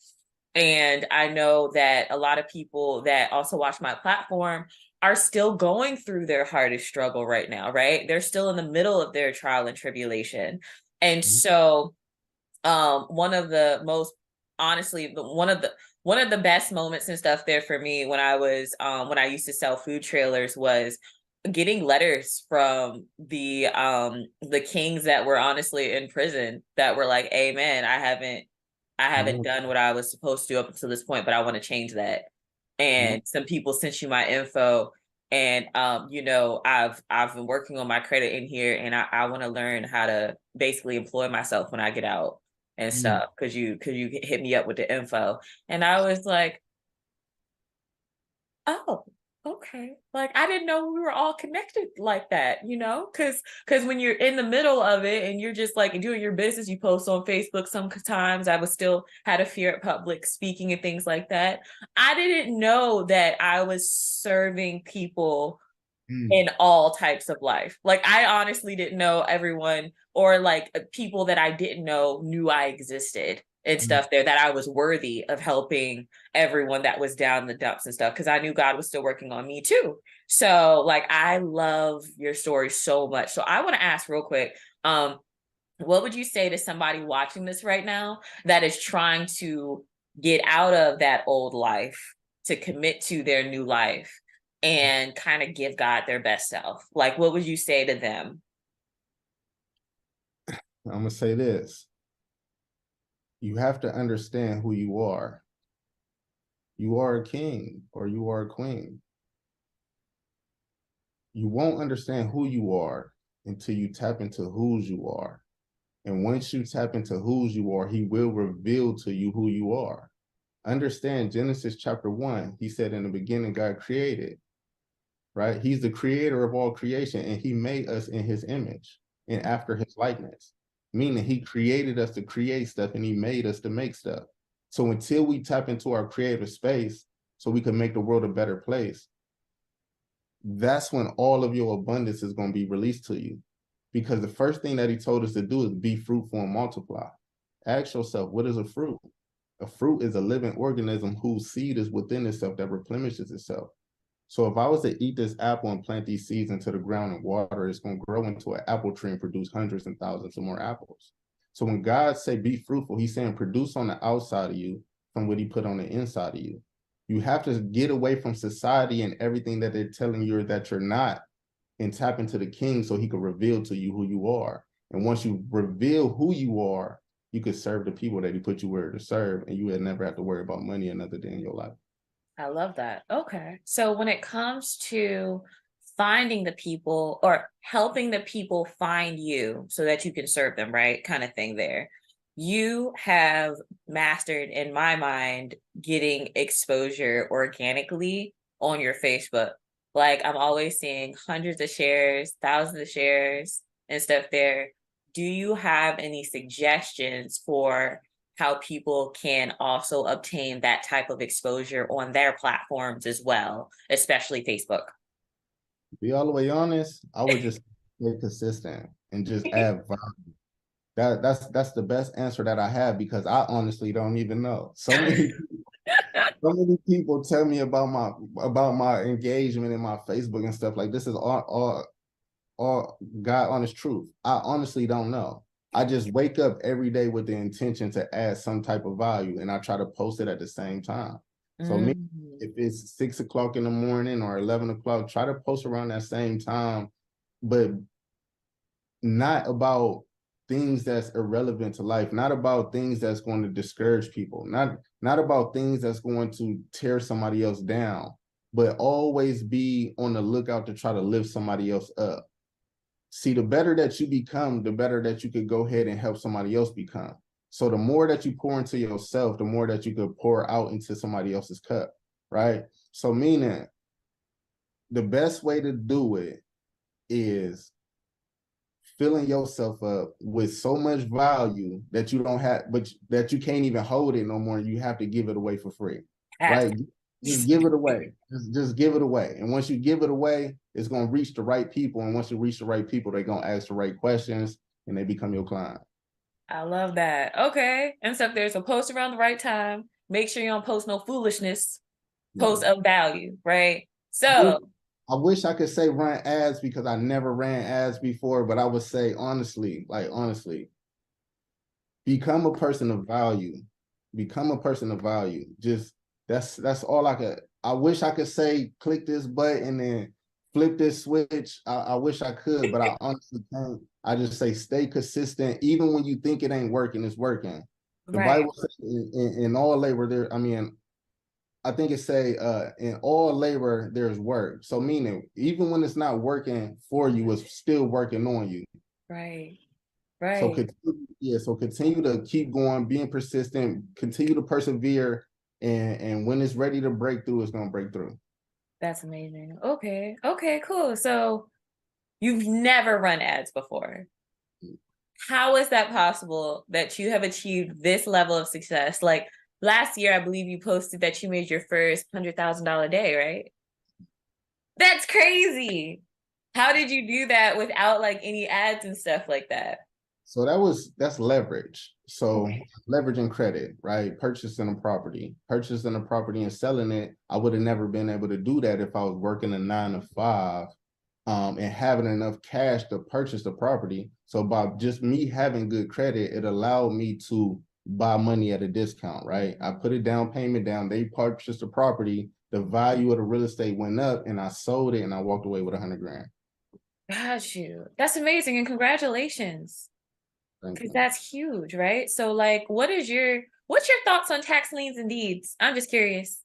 And I know that a lot of people that also watch my platform are still going through their hardest struggle right now, right? They're still in the middle of their trial and tribulation. And so one of the most honestly one of the best moments and stuff there for me when I used to sell food trailers was getting letters from the kings that were honestly in prison that were like, hey man, I haven't done what I was supposed to up until this point, but I want to change that. And some people sent you my info, and I've been working on my credit in here, and I want to learn how to basically employ myself when I get out and stuff. Cause you hit me up with the info. And I was like, oh, okay. Like I didn't know we were all connected like that, because when you're in the middle of it and you're just like doing your business, you post on Facebook. Sometimes I was still had a fear at public speaking and things like that. I didn't know that I was serving people in all types of life. Like I honestly didn't know everyone, or like people that I didn't know knew I existed and stuff there, that I was worthy of helping everyone that was down in the dumps and stuff, because I knew God was still working on me too. So like I love your story so much. So I want to ask real quick, what would you say to somebody watching this right now that is trying to get out of that old life to commit to their new life? and kind of give God their best self? Like, what would you say to them? I'm gonna say this. You have to understand who you are. You are a king or you are a queen. You won't understand who you are until you tap into whose you are. And once you tap into whose you are, he will reveal to you who you are. Understand Genesis chapter 1, he said in the beginning, God created, right? He's the creator of all creation, and he made us in his image and after his likeness, meaning he created us to create stuff and he made us to make stuff. So until we tap into our creative space so we can make the world a better place, that's when all of your abundance is going to be released to you. Because the first thing that he told us to do is be fruitful and multiply. Ask yourself, what is a fruit? A fruit is a living organism whose seed is within itself that replenishes itself. So if I was to eat this apple and plant these seeds into the ground and water, it's going to grow into an apple tree and produce hundreds and thousands of more apples. So when God say be fruitful, he's saying produce on the outside of you from what he put on the inside of you. You have to get away from society and everything that they're telling you that you're not, and tap into the king so he can reveal to you who you are. And once you reveal who you are, you could serve the people that he put you where to serve, and you would never have to worry about money another day in your life. I love that. Okay. So when it comes to finding the people or helping the people find you so that you can serve them, right? Kind of thing there. You have mastered, in my mind, getting exposure organically on your Facebook. Like I'm always seeing hundreds of shares, thousands of shares and stuff there. Do you have any suggestions for how people can also obtain that type of exposure on their platforms as well, especially Facebook? To be all the way honest, I would just stay consistent and just add value. That's the best answer that I have, because I honestly don't even know. So many people tell me about my engagement in my Facebook and stuff. Like, this is all God honest truth. I honestly don't know. I just wake up every day with the intention to add some type of value, and I try to post it at the same time. So me, Mm, if it's 6 o'clock in the morning or 11 o'clock, try to post around that same time, but not about things that's irrelevant to life, not about things that's going to discourage people, not about things that's going to tear somebody else down, but always be on the lookout to try to lift somebody else up. See, the better that you become, the better that you could go ahead and help somebody else become. So the more that you pour into yourself, the more that you could pour out into somebody else's cup, right? So meaning the best way to do it is filling yourself up with so much value that you don't have, but that you can't even hold it no more. You have to give it away for free, right? Just give it away. Just give it away. And once you give it away, it's going to reach the right people. And once you reach the right people, they're going to ask the right questions and they become your client. I love that. Okay. And so if there's a post around the right time, make sure you don't post no foolishness, Yeah. post of value, right? I wish, So, I wish I could say run ads, because I never ran ads before, but I would say honestly, like honestly, become a person of value. Become a person of value. Just that's all I could. I wish I could say click this button and flip this switch. I wish I could, but I honestly can't. I just say stay consistent. Even when you think it ain't working, it's working. The right, Bible says in all labor there, I mean, I think it say in all labor there's work. So meaning even when it's not working for you, it's still working on you. right, So right. continue to keep going, being persistent, continue to persevere, and when it's ready to break through, it's gonna break through. That's amazing. Okay. Okay, cool. So you've never run ads before. How is that possible that you have achieved this level of success? Like last year, I believe you posted that you made your first $100,000 day, right? That's crazy. How did you do that without like any ads and stuff like that? So that's leverage. So leveraging credit, right? Purchasing a property and selling it. I would have never been able to do that if I was working a 9 to 5, and having enough cash to purchase the property. So by just me having good credit, it allowed me to buy money at a discount, right? I put a down payment down, they purchased the property, the value of the real estate went up, and I sold it, and I walked away with 100 grand. Got you. That's amazing, and congratulations. Thank Because you. that's huge, right? So like what's your thoughts on tax liens and deeds? I'm just curious.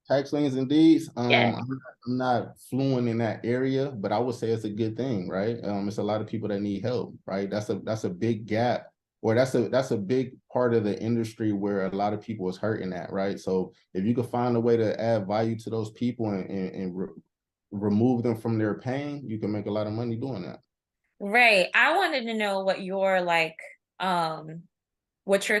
Tax liens and deeds. Yeah. I'm not fluent in that area, but I would say it's a good thing, right? It's a lot of people that need help, right? That's a big gap, or that's a big part of the industry where a lot of people is hurting at, right? So if you could find a way to add value to those people and remove them from their pain, you can make a lot of money doing that. Right. I wanted to know what your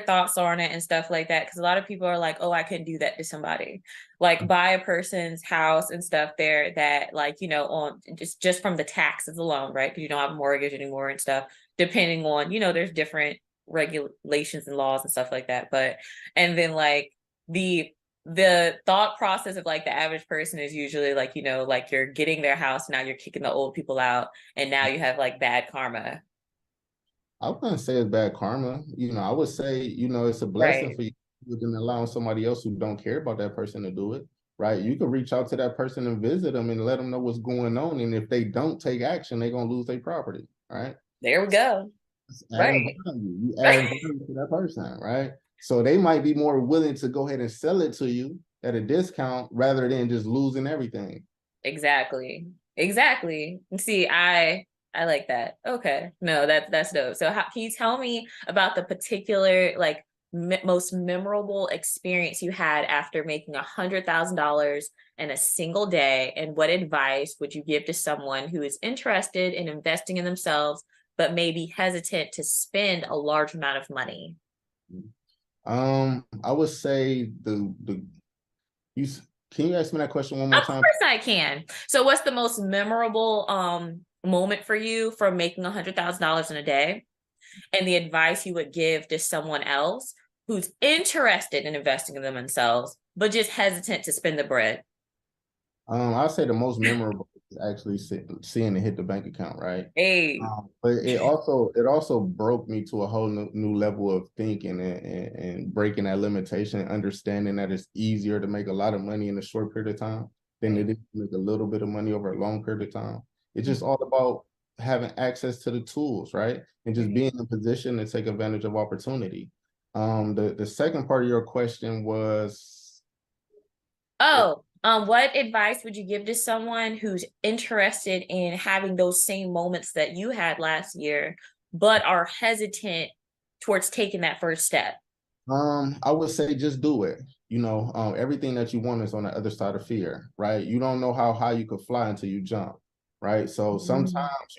thoughts are on it and stuff like that. Because a lot of people are like, oh, I couldn't do that to somebody. Like buy a person's house and stuff there that like, on just from the taxes alone, right? Because you don't have a mortgage anymore and stuff, depending on, there's different regulations and laws and stuff like that. But and then like the the thought process of like the average person is usually like, like you're getting their house, now you're kicking the old people out, and now you have like bad karma. I wouldn't say it's bad karma. I would say, it's a blessing Right. for you than allowing somebody else who don't care about that person to do it, right? You can reach out to that person and visit them and let them know what's going on. And if they don't take action, they're going to lose their property, right? There we go. It's adding Right. value. You adding value to that person, right? So they might be more willing to go ahead and sell it to you at a discount rather than just losing everything. Exactly. Exactly. See, I like that. Okay. No, that's dope. So can you tell me about the particular like most memorable experience you had after making $100,000 in a single day, and what advice would you give to someone who is interested in investing in themselves but may be hesitant to spend a large amount of money? I would say you can you ask me that question one more Of time? course I can. So what's the most memorable moment for you from making $100,000 in a day, and the advice you would give to someone else who's interested in investing in themselves but just hesitant to spend the bread? I'll say the most memorable is actually seeing it hit the bank account, right? Hey, But it also broke me to a whole new level of thinking and breaking that limitation, understanding that it's easier to make a lot of money in a short period of time than right. it is to make a little bit of money over a long period of time. It's just all about having access to the tools, right? And just Right. being in a position to take advantage of opportunity. The second part of your question was, Oh, what advice would you give to someone who's interested in having those same moments that you had last year, but are hesitant towards taking that first step? I would say just do it. Everything that you want is on the other side of fear, right? You don't know how high you could fly until you jump, right? So Mhm. sometimes,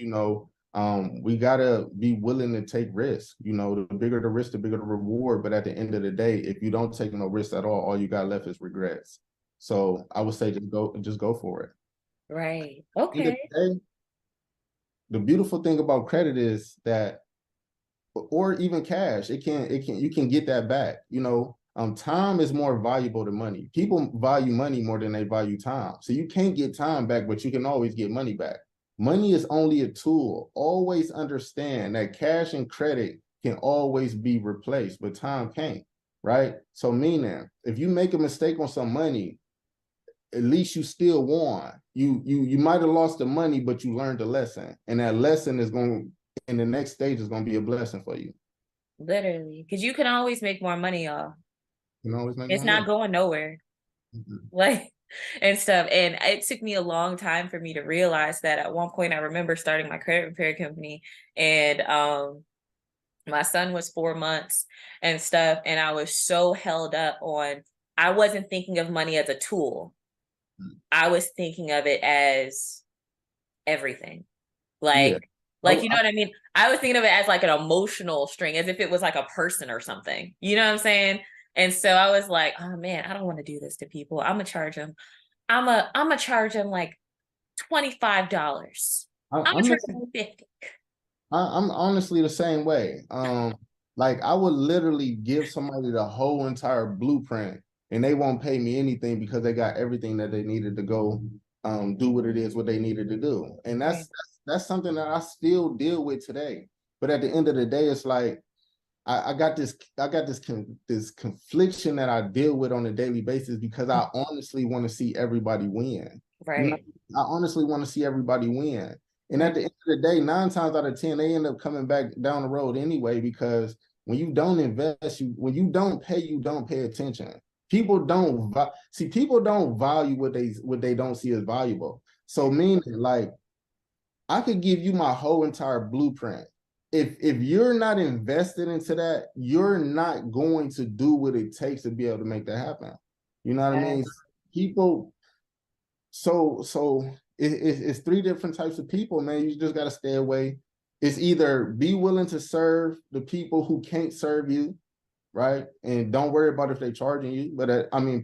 we gotta be willing to take risks. The bigger the risk, the bigger the reward. But at the end of the day, if you don't take no risks at all you got left is regrets. So I would say just go for it. Right. End of Okay. the day, the beautiful thing about credit is that, or even cash, you can get that back. Time is more valuable than money. People value money more than they value time. So you can't get time back, but you can always get money back. Money is only a tool. Always understand that cash and credit can always be replaced, but time can't, right? So meaning if you make a mistake on some money, at least you still won. You might have lost the money, but you learned the lesson. And that lesson is going in the next stage is going to be a blessing for you. Literally, because you can always make more money, y'all. You can always make It's more not money. going nowhere. Mhm. Like, and stuff. And it took me a long time for me to realize that. At one point I remember starting my credit repair company, and my son was 4 months and stuff, and I was so held up on, I wasn't thinking of money as a tool. I was thinking of it as everything. Yeah. Like, you know what I mean? I was thinking of it as like an emotional string, as if it was like a person or something. You know what I'm saying? And so I was like, oh man, I don't want to do this to people. I'm gonna charge them. I'm gonna charge them like $25. I'm gonna I'm charge the, them 50. I'm honestly the same way. Like I would literally give somebody the whole entire blueprint, and they won't pay me anything because they got everything that they needed to go do what they needed to do. And Right. that's something that I still deal with today. But at the end of the day, it's like I got this confliction that I deal with on a daily basis because I honestly want to see everybody win. You know, Right. I honestly want to see everybody win. And at Right. the end of the day, 9 times out of 10, they end up coming back down the road anyway, because when you don't invest, when you don't pay attention. People don't see, people don't value what they don't see as valuable. So meaning, like, I could give you my whole entire blueprint. If you're not invested into that, you're not going to do what it takes to be able to make that happen. You know what I mean? Yes. People, it's 3 different types of people, man. You just got to stay away. It's either be willing to serve the people who can't serve you, right? And don't worry about if they're charging you,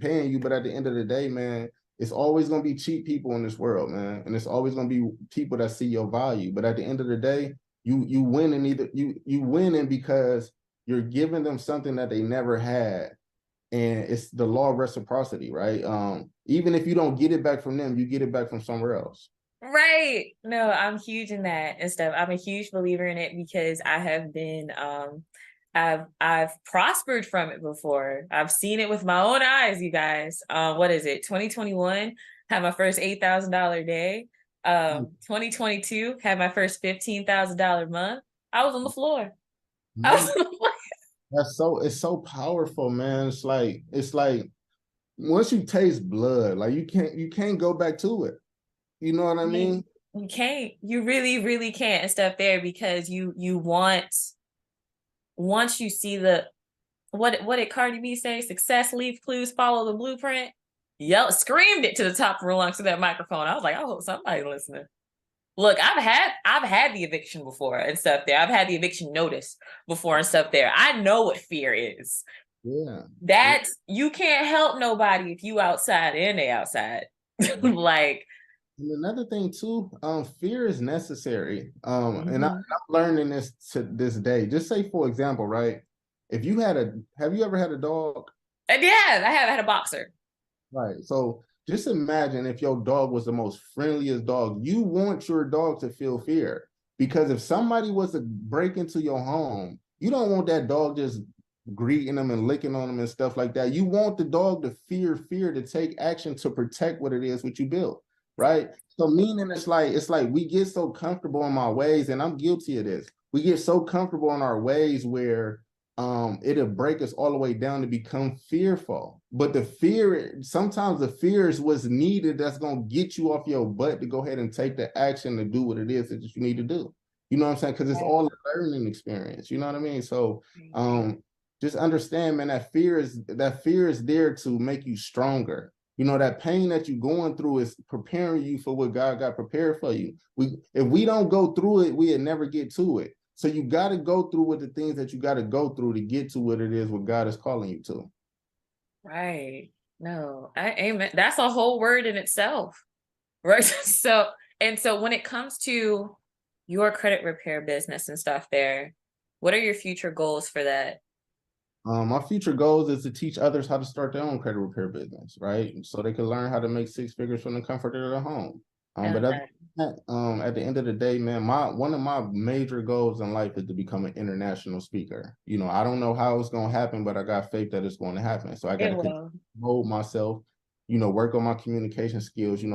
paying you. But at the end of the day, man, it's always gonna be cheap people in this world, man, and it's always gonna be people that see your value. But at the end of the day, you win, and you winning because you're giving them something that they never had, and it's the law of reciprocity, right? Even if you don't get it back from them, you get it back from somewhere else. Right. No, I'm huge in that and stuff. I'm a huge believer in it because I have been I've prospered from it before. I've seen it with my own eyes, you guys. What is it? 2021 had my first $8,000 day. 2022 had my first $15,000 month. I was on the floor. I was Mhm. on the floor. It's so powerful, man. It's like once you taste blood, like you can't go back to it. You know what I You, mean? you can't. You really, really can't and stuff there because you want once you see the what did Cardi B say? Success leave clues, follow the blueprint. Yelled, screamed it to the top of her lungs to that microphone. I was like, I hope somebody listening. Look, I've had the eviction before and stuff there. I've had the eviction notice before and stuff there. I know what fear is. Yeah. That's you can't help nobody if you outside and they outside. Like, And another thing too, fear is necessary. And I'm mhm. learning this to this day. Just say, for example, right? If you have you ever had a dog? And yeah, I have had a boxer. Right. So just imagine if your dog was the most friendliest dog. You want your dog to feel fear, because if somebody was to break into your home, you don't want that dog just greeting them and licking on them and stuff like that. You want the dog to fear to take action to protect what it is what you built, right? So meaning it's like we get so comfortable in my ways, and I'm guilty of this. We get so comfortable in our ways where it'll break us all the way down to become fearful. But sometimes the fear is what's needed, that's going to get you off your butt to go ahead and take the action to do what it is that you need to do. You know what I'm saying? Because it's all a learning experience. You know what I mean? So just understand, man, that fear is there to make you stronger. You know, that pain that you're going through is preparing you for what God got prepared for you. If we don't go through it, we'll never get to it. So you got to go through with the things that you got to go through to get to what it is what God is calling you to. Right. No, I amen. That's a whole word in itself. Right. So when it comes to your credit repair business and stuff there, what are your future goals for that? My future goals is to teach others how to start their own credit repair business, right? So they can learn how to make 6 figures from the comfort of their home. But other Okay. than that, at the end of the day, man, one of my major goals in life is to become an international speaker. You know, I don't know how it's going to happen, but I got faith that it's going to happen. So I got It to will. mold myself, work on my communication skills,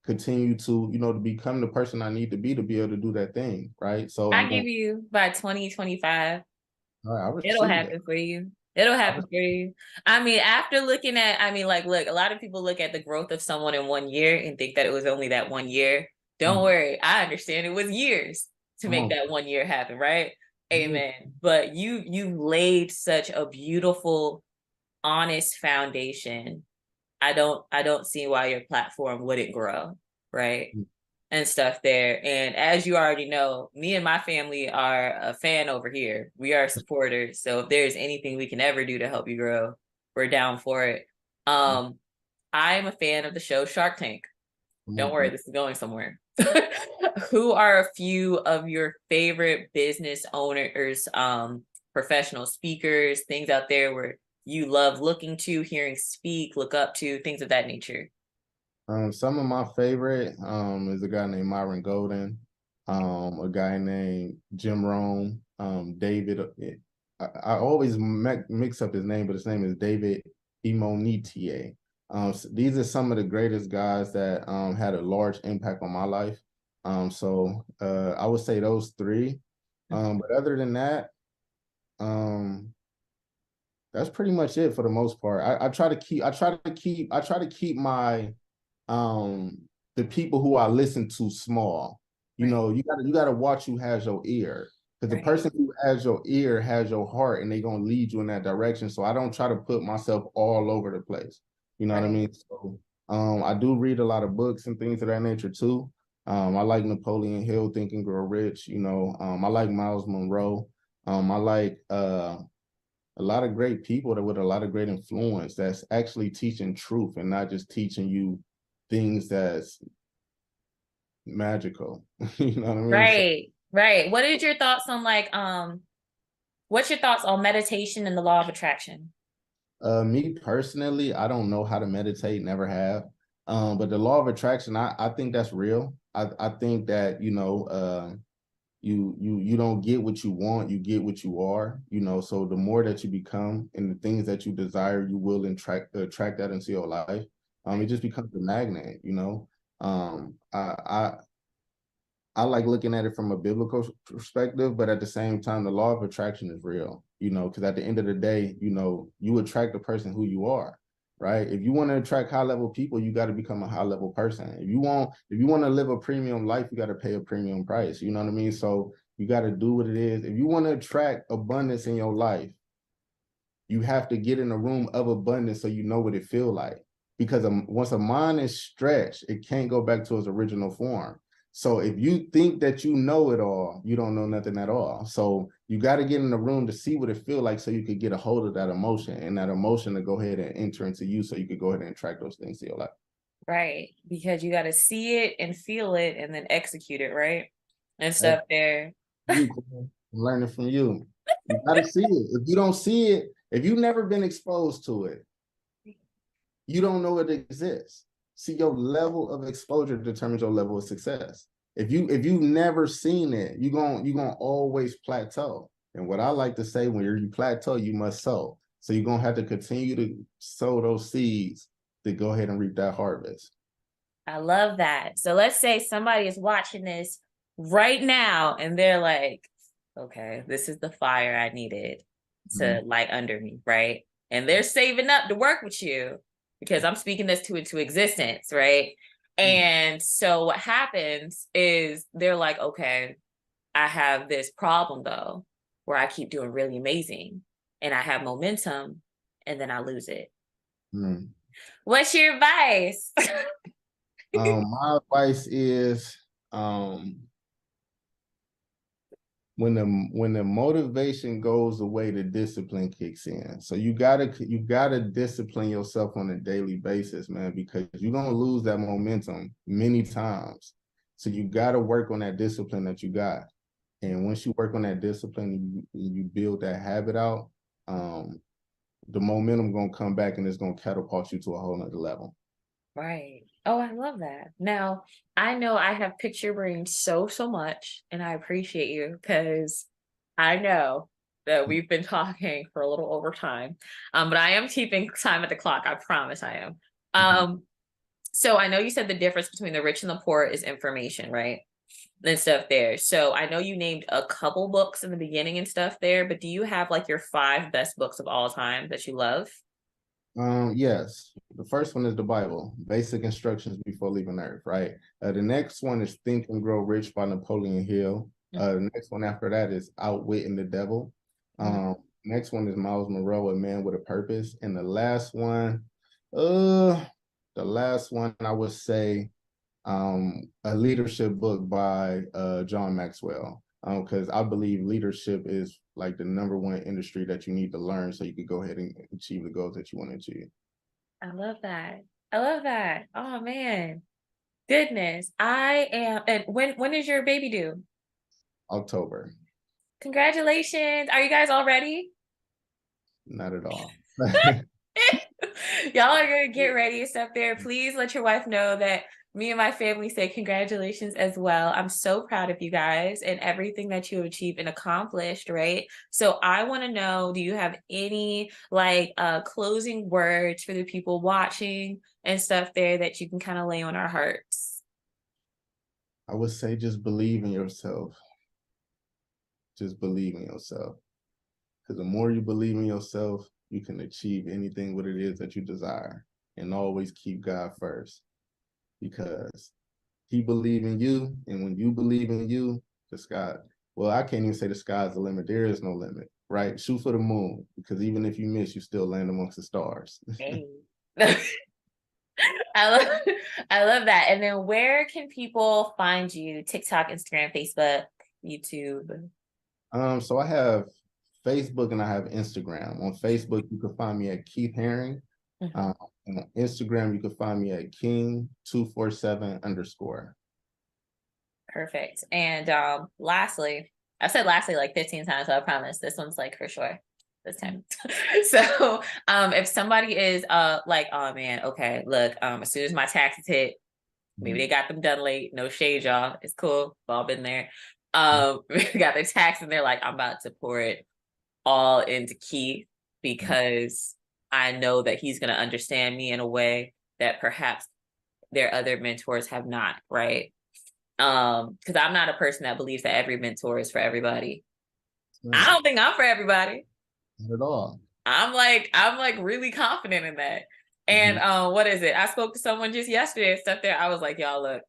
continue to become the person I need to be able to do that thing, right? So I I'm give going, you by 2025. all right, I It'll receive that. happen for you. It'll I happen re- for you. I mean, after looking at, I mean, like, look, a lot of people look at the growth of someone in 1 year and think that it was only that 1 year. Don't worry. I understand it was years to Come make on. that 1 year happen, right? Amen. But you laid such a beautiful, honest foundation. I don't see why your platform wouldn't grow, right? And stuff there. And as you already know, me and my family are a fan over here. We are supporters. So if there's anything we can ever do to help you grow, we're down for it. Um, I'm a fan of the show Shark Tank. Don't worry, this is going somewhere. Who are a few of your favorite business owners, professional speakers, things out there where you love looking to, hearing speak, look up to, things of that nature? Some of my favorite is a guy named Myron Golden, a guy named Jim Rome, David. I always mix up his name, but his name is David Imonitie. So these are some of the greatest guys that had a large impact on my life. I would say those three. But other than that, um, that's pretty much it for the most part. I try to keep my um the people who I listen to small. You Right. know, you gotta watch who has your ear. Because the Right. person who has your ear has your heart and they're gonna lead you in that direction. So I don't try to put myself all over the place. You know what I Right. mean? So I do read a lot of books and things of that nature too. I like Napoleon Hill, Think and Grow Rich, you know. I like Miles Monroe. I like a lot of great people that with a lot of great influence that's actually teaching truth and not just teaching you things that's magical. You know what I mean? So, Right. Right. What is your thoughts on like what's your thoughts on meditation and the law of attraction? me personally, I don't know how to meditate, never have. But the law of attraction, I think that's real. I think that, you know, you don't get what you want, you get what you are, you know. So the more that you become and the things that you desire, you will attract that into your life. It Right. just becomes a magnet, you know. Um, I, I I like looking at it from a biblical perspective, but at the same time, the law of attraction is real, you know, because at the end of the day, you know, you attract the person who you are, right? If you want to attract high level people, you got to become a high level person. If you want to live a premium life, you got to pay a premium price. You know what I mean? So you got to do what it is. If you want to attract abundance in your life, you have to get in a room of abundance so you know what it feel like. Because once a mind is stretched, it can't go back to its original form. So if you think that you know it all, you don't know nothing at all. So you got to get in the room to see what it feel like so you could get a hold of that emotion and that emotion to go ahead and enter into you so you could go ahead and attract those things to your life. Right. Because you got to see it and feel it and then execute it, right? And That's stuff there. you, I'm learning from you. You got to see it. If you don't see it, if you've never been exposed to it, you don't know it exists. See, your level of exposure determines your level of success. If you've never seen it, you're gonna always plateau. And what I like to say, when you plateau, you must sow. So you're gonna have to continue to sow those seeds to go ahead and reap that harvest. I love that. So let's say somebody is watching this right now and they're like, okay, this is the fire I needed to Mhm. light under me, right? And they're saving up to work with you because I'm speaking this to into existence, right? And so what happens is they're like, okay, I have this problem though, where I keep doing really amazing and I have momentum and then I lose it. Mhm. What's your advice? My advice is um, when the motivation goes away, the discipline kicks in. So you gotta discipline yourself on a daily basis, man, because you're gonna lose that momentum many times. So you gotta work on that discipline that you got. And once you work on that discipline, you build that habit out, um, the momentum gonna come back and it's gonna catapult you to a whole nother level. Right. Oh, I love that. Now, I know I have picked your brain so, so much, and I appreciate you because I know that we've been talking for a little over time. But I am keeping time at the clock. I promise I am. Mhm. So I know you said the difference between the rich and the poor is information, right? And stuff there. So I know you named a couple books in the beginning and stuff there, but do you have like your 5 best books of all time that you love? Yes. The first one is the Bible, basic instructions before leaving Earth, right? The next one is Think and Grow Rich by Napoleon Hill. The next one after that is Outwitting the Devil. Mhm. Next one is Miles Monroe, A Man with a Purpose. And uh, the last one I would say a leadership book by John Maxwell. Because I believe leadership is like the number one industry that you need to learn so you could go ahead and achieve the goals that you want to achieve. I love that. I love that. Oh man. Goodness. I am and when is your baby due? October, Congratulations. Are you guys all ready? not at all. Y'all are gonna get ready and stuff there. Please let your wife know that Me and my family say congratulations as well. I'm so proud of you guys and everything that you have achieved and accomplished, right? So I want to know, do you have any like closing words for the people watching and stuff there that you can kind of lay on our hearts? I would say just believe in yourself. Just believe in yourself. Because the more you believe in yourself, you can achieve anything what it is that you desire. And always keep God first. Because he believe in you, and when you believe in you, the sky, well, I can't even say the sky's the limit. There is no limit, right? Shoot for the moon, because even if you miss, you still land amongst the stars. Hey. I love I love that. And then where can people find you? TikTok, Instagram, Facebook, YouTube. So I have Facebook and I have Instagram. On Facebook, you can find me at Keith Herring. Mhm. And on Instagram, you can find me at King247_. Perfect. And lastly, I've said lastly like 15 times, so I promise this one's like for sure this time. So if somebody is like, oh man, okay, look, as soon as my taxes hit, maybe they got them done late, no shade, y'all. It's cool. We've all been there. Got their tax and they're like, I'm about to pour it all into Keith because I know that he's gonna understand me in a way that perhaps their other mentors have not, right? Because I'm not a person that believes that every mentor is for everybody. I Not don't think I'm for everybody. at all. I'm like really confident in that. And Mhm. what is it? I spoke to someone just yesterday and stuff there. I was like, y'all look,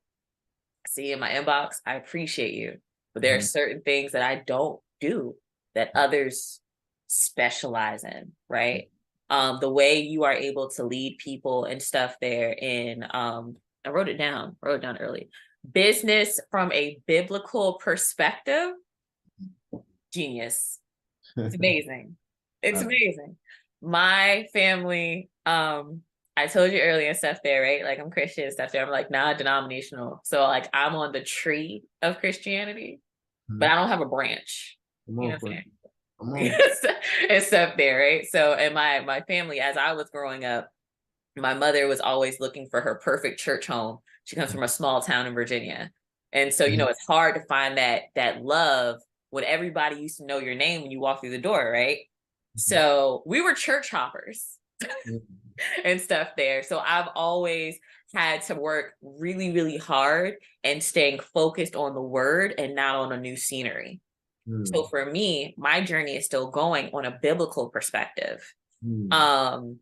see in my inbox, I appreciate you. But there are Mhm. certain things that I don't do that others specialize in, right? The way you are able to lead people and stuff there in I wrote it down early. Business from a biblical perspective, genius. It's amazing. It's Uh, amazing. My family, I told you earlier and stuff there, right? Like I'm Christian and stuff there. I'm like non-denominational. So like I'm on the tree of Christianity, but I mhm. don't have a branch. Come You know on, what I'm Courtney. saying? Come on. And stuff there, right? So and my family, as I was growing up, my mother was always looking for her perfect church home. She comes from a small town in Virginia. And so, Mhm. it's hard to find that love when everybody used to know your name when you walk through the door, right? So we were church hoppers Mhm. and stuff there. So I've always had to work really, really hard and staying focused on the word and not on a new scenery. So Mhm. for me, my journey is still going on a biblical perspective. Mhm. Um,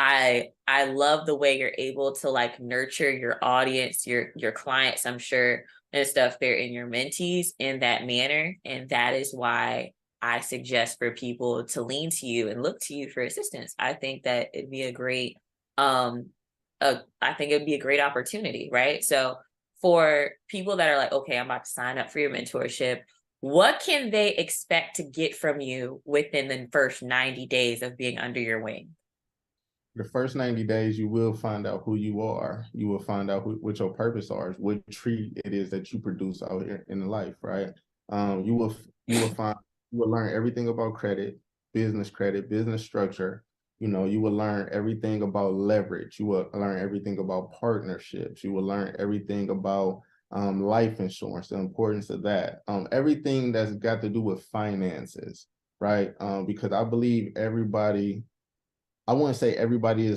I love the way you're able to like nurture your audience, your clients, I'm sure, and stuff there in your mentees in that manner. And that is why I suggest for people to lean to you and look to you for assistance. I think that it'd be a great I think it'd be a great opportunity, right? So for people that are like, okay, I'm about to sign up for your mentorship, what can they expect to get from you within the first 90 days of being under your wing? The first 90 days, you will find out who you are. You will find out what your purpose are, what tree it is that you produce out here in life, right? You will find you will learn everything about credit, business structure. You will learn everything about leverage. You will learn everything about partnerships. You will learn everything about life insurance, the importance of that. Everything that's got to do with finances, right? Because I believe everybody, I wouldn't say everybody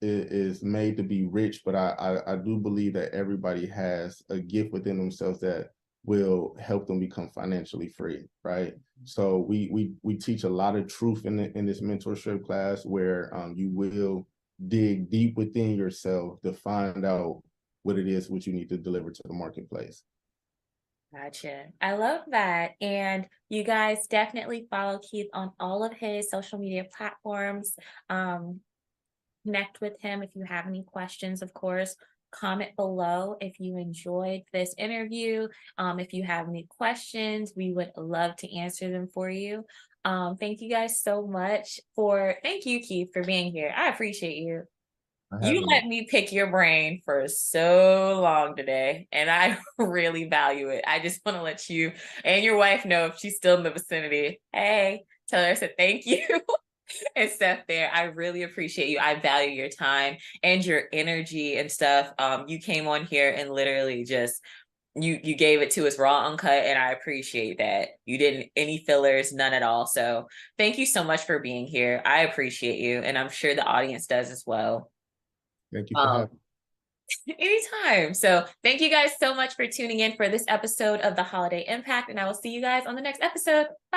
is made to be rich, but I do believe that everybody has a gift within themselves that will help them become financially free, right? So we teach a lot of truth in this mentorship class where you will dig deep within yourself to find out what it is what you need to deliver to the marketplace. Gotcha. I love that. And you guys definitely follow Keith on all of his social media platforms. Um, Connect with him if you have any questions, of course. Comment below if you enjoyed this interview. If you have any questions, we would love to answer them for you. Thank you guys so much thank you, Keith, for being here. I appreciate you. I You have me. let me pick your brain for so long today, and I really value it. I just want to let you and your wife know if she's still in the vicinity. Hey, tell her I said thank you. and stuff there. I really appreciate you. I value your time and your energy and stuff. You came on here and literally just you gave it to us raw, uncut, and I appreciate that. You didn't any fillers, none at all. So thank you so much for being here. I appreciate you, and I'm sure the audience does as well. Thank you for Um, having me. anytime. So thank you guys so much for tuning in for this episode of the Holiday Impact, and I will see you guys on the next episode. Bye.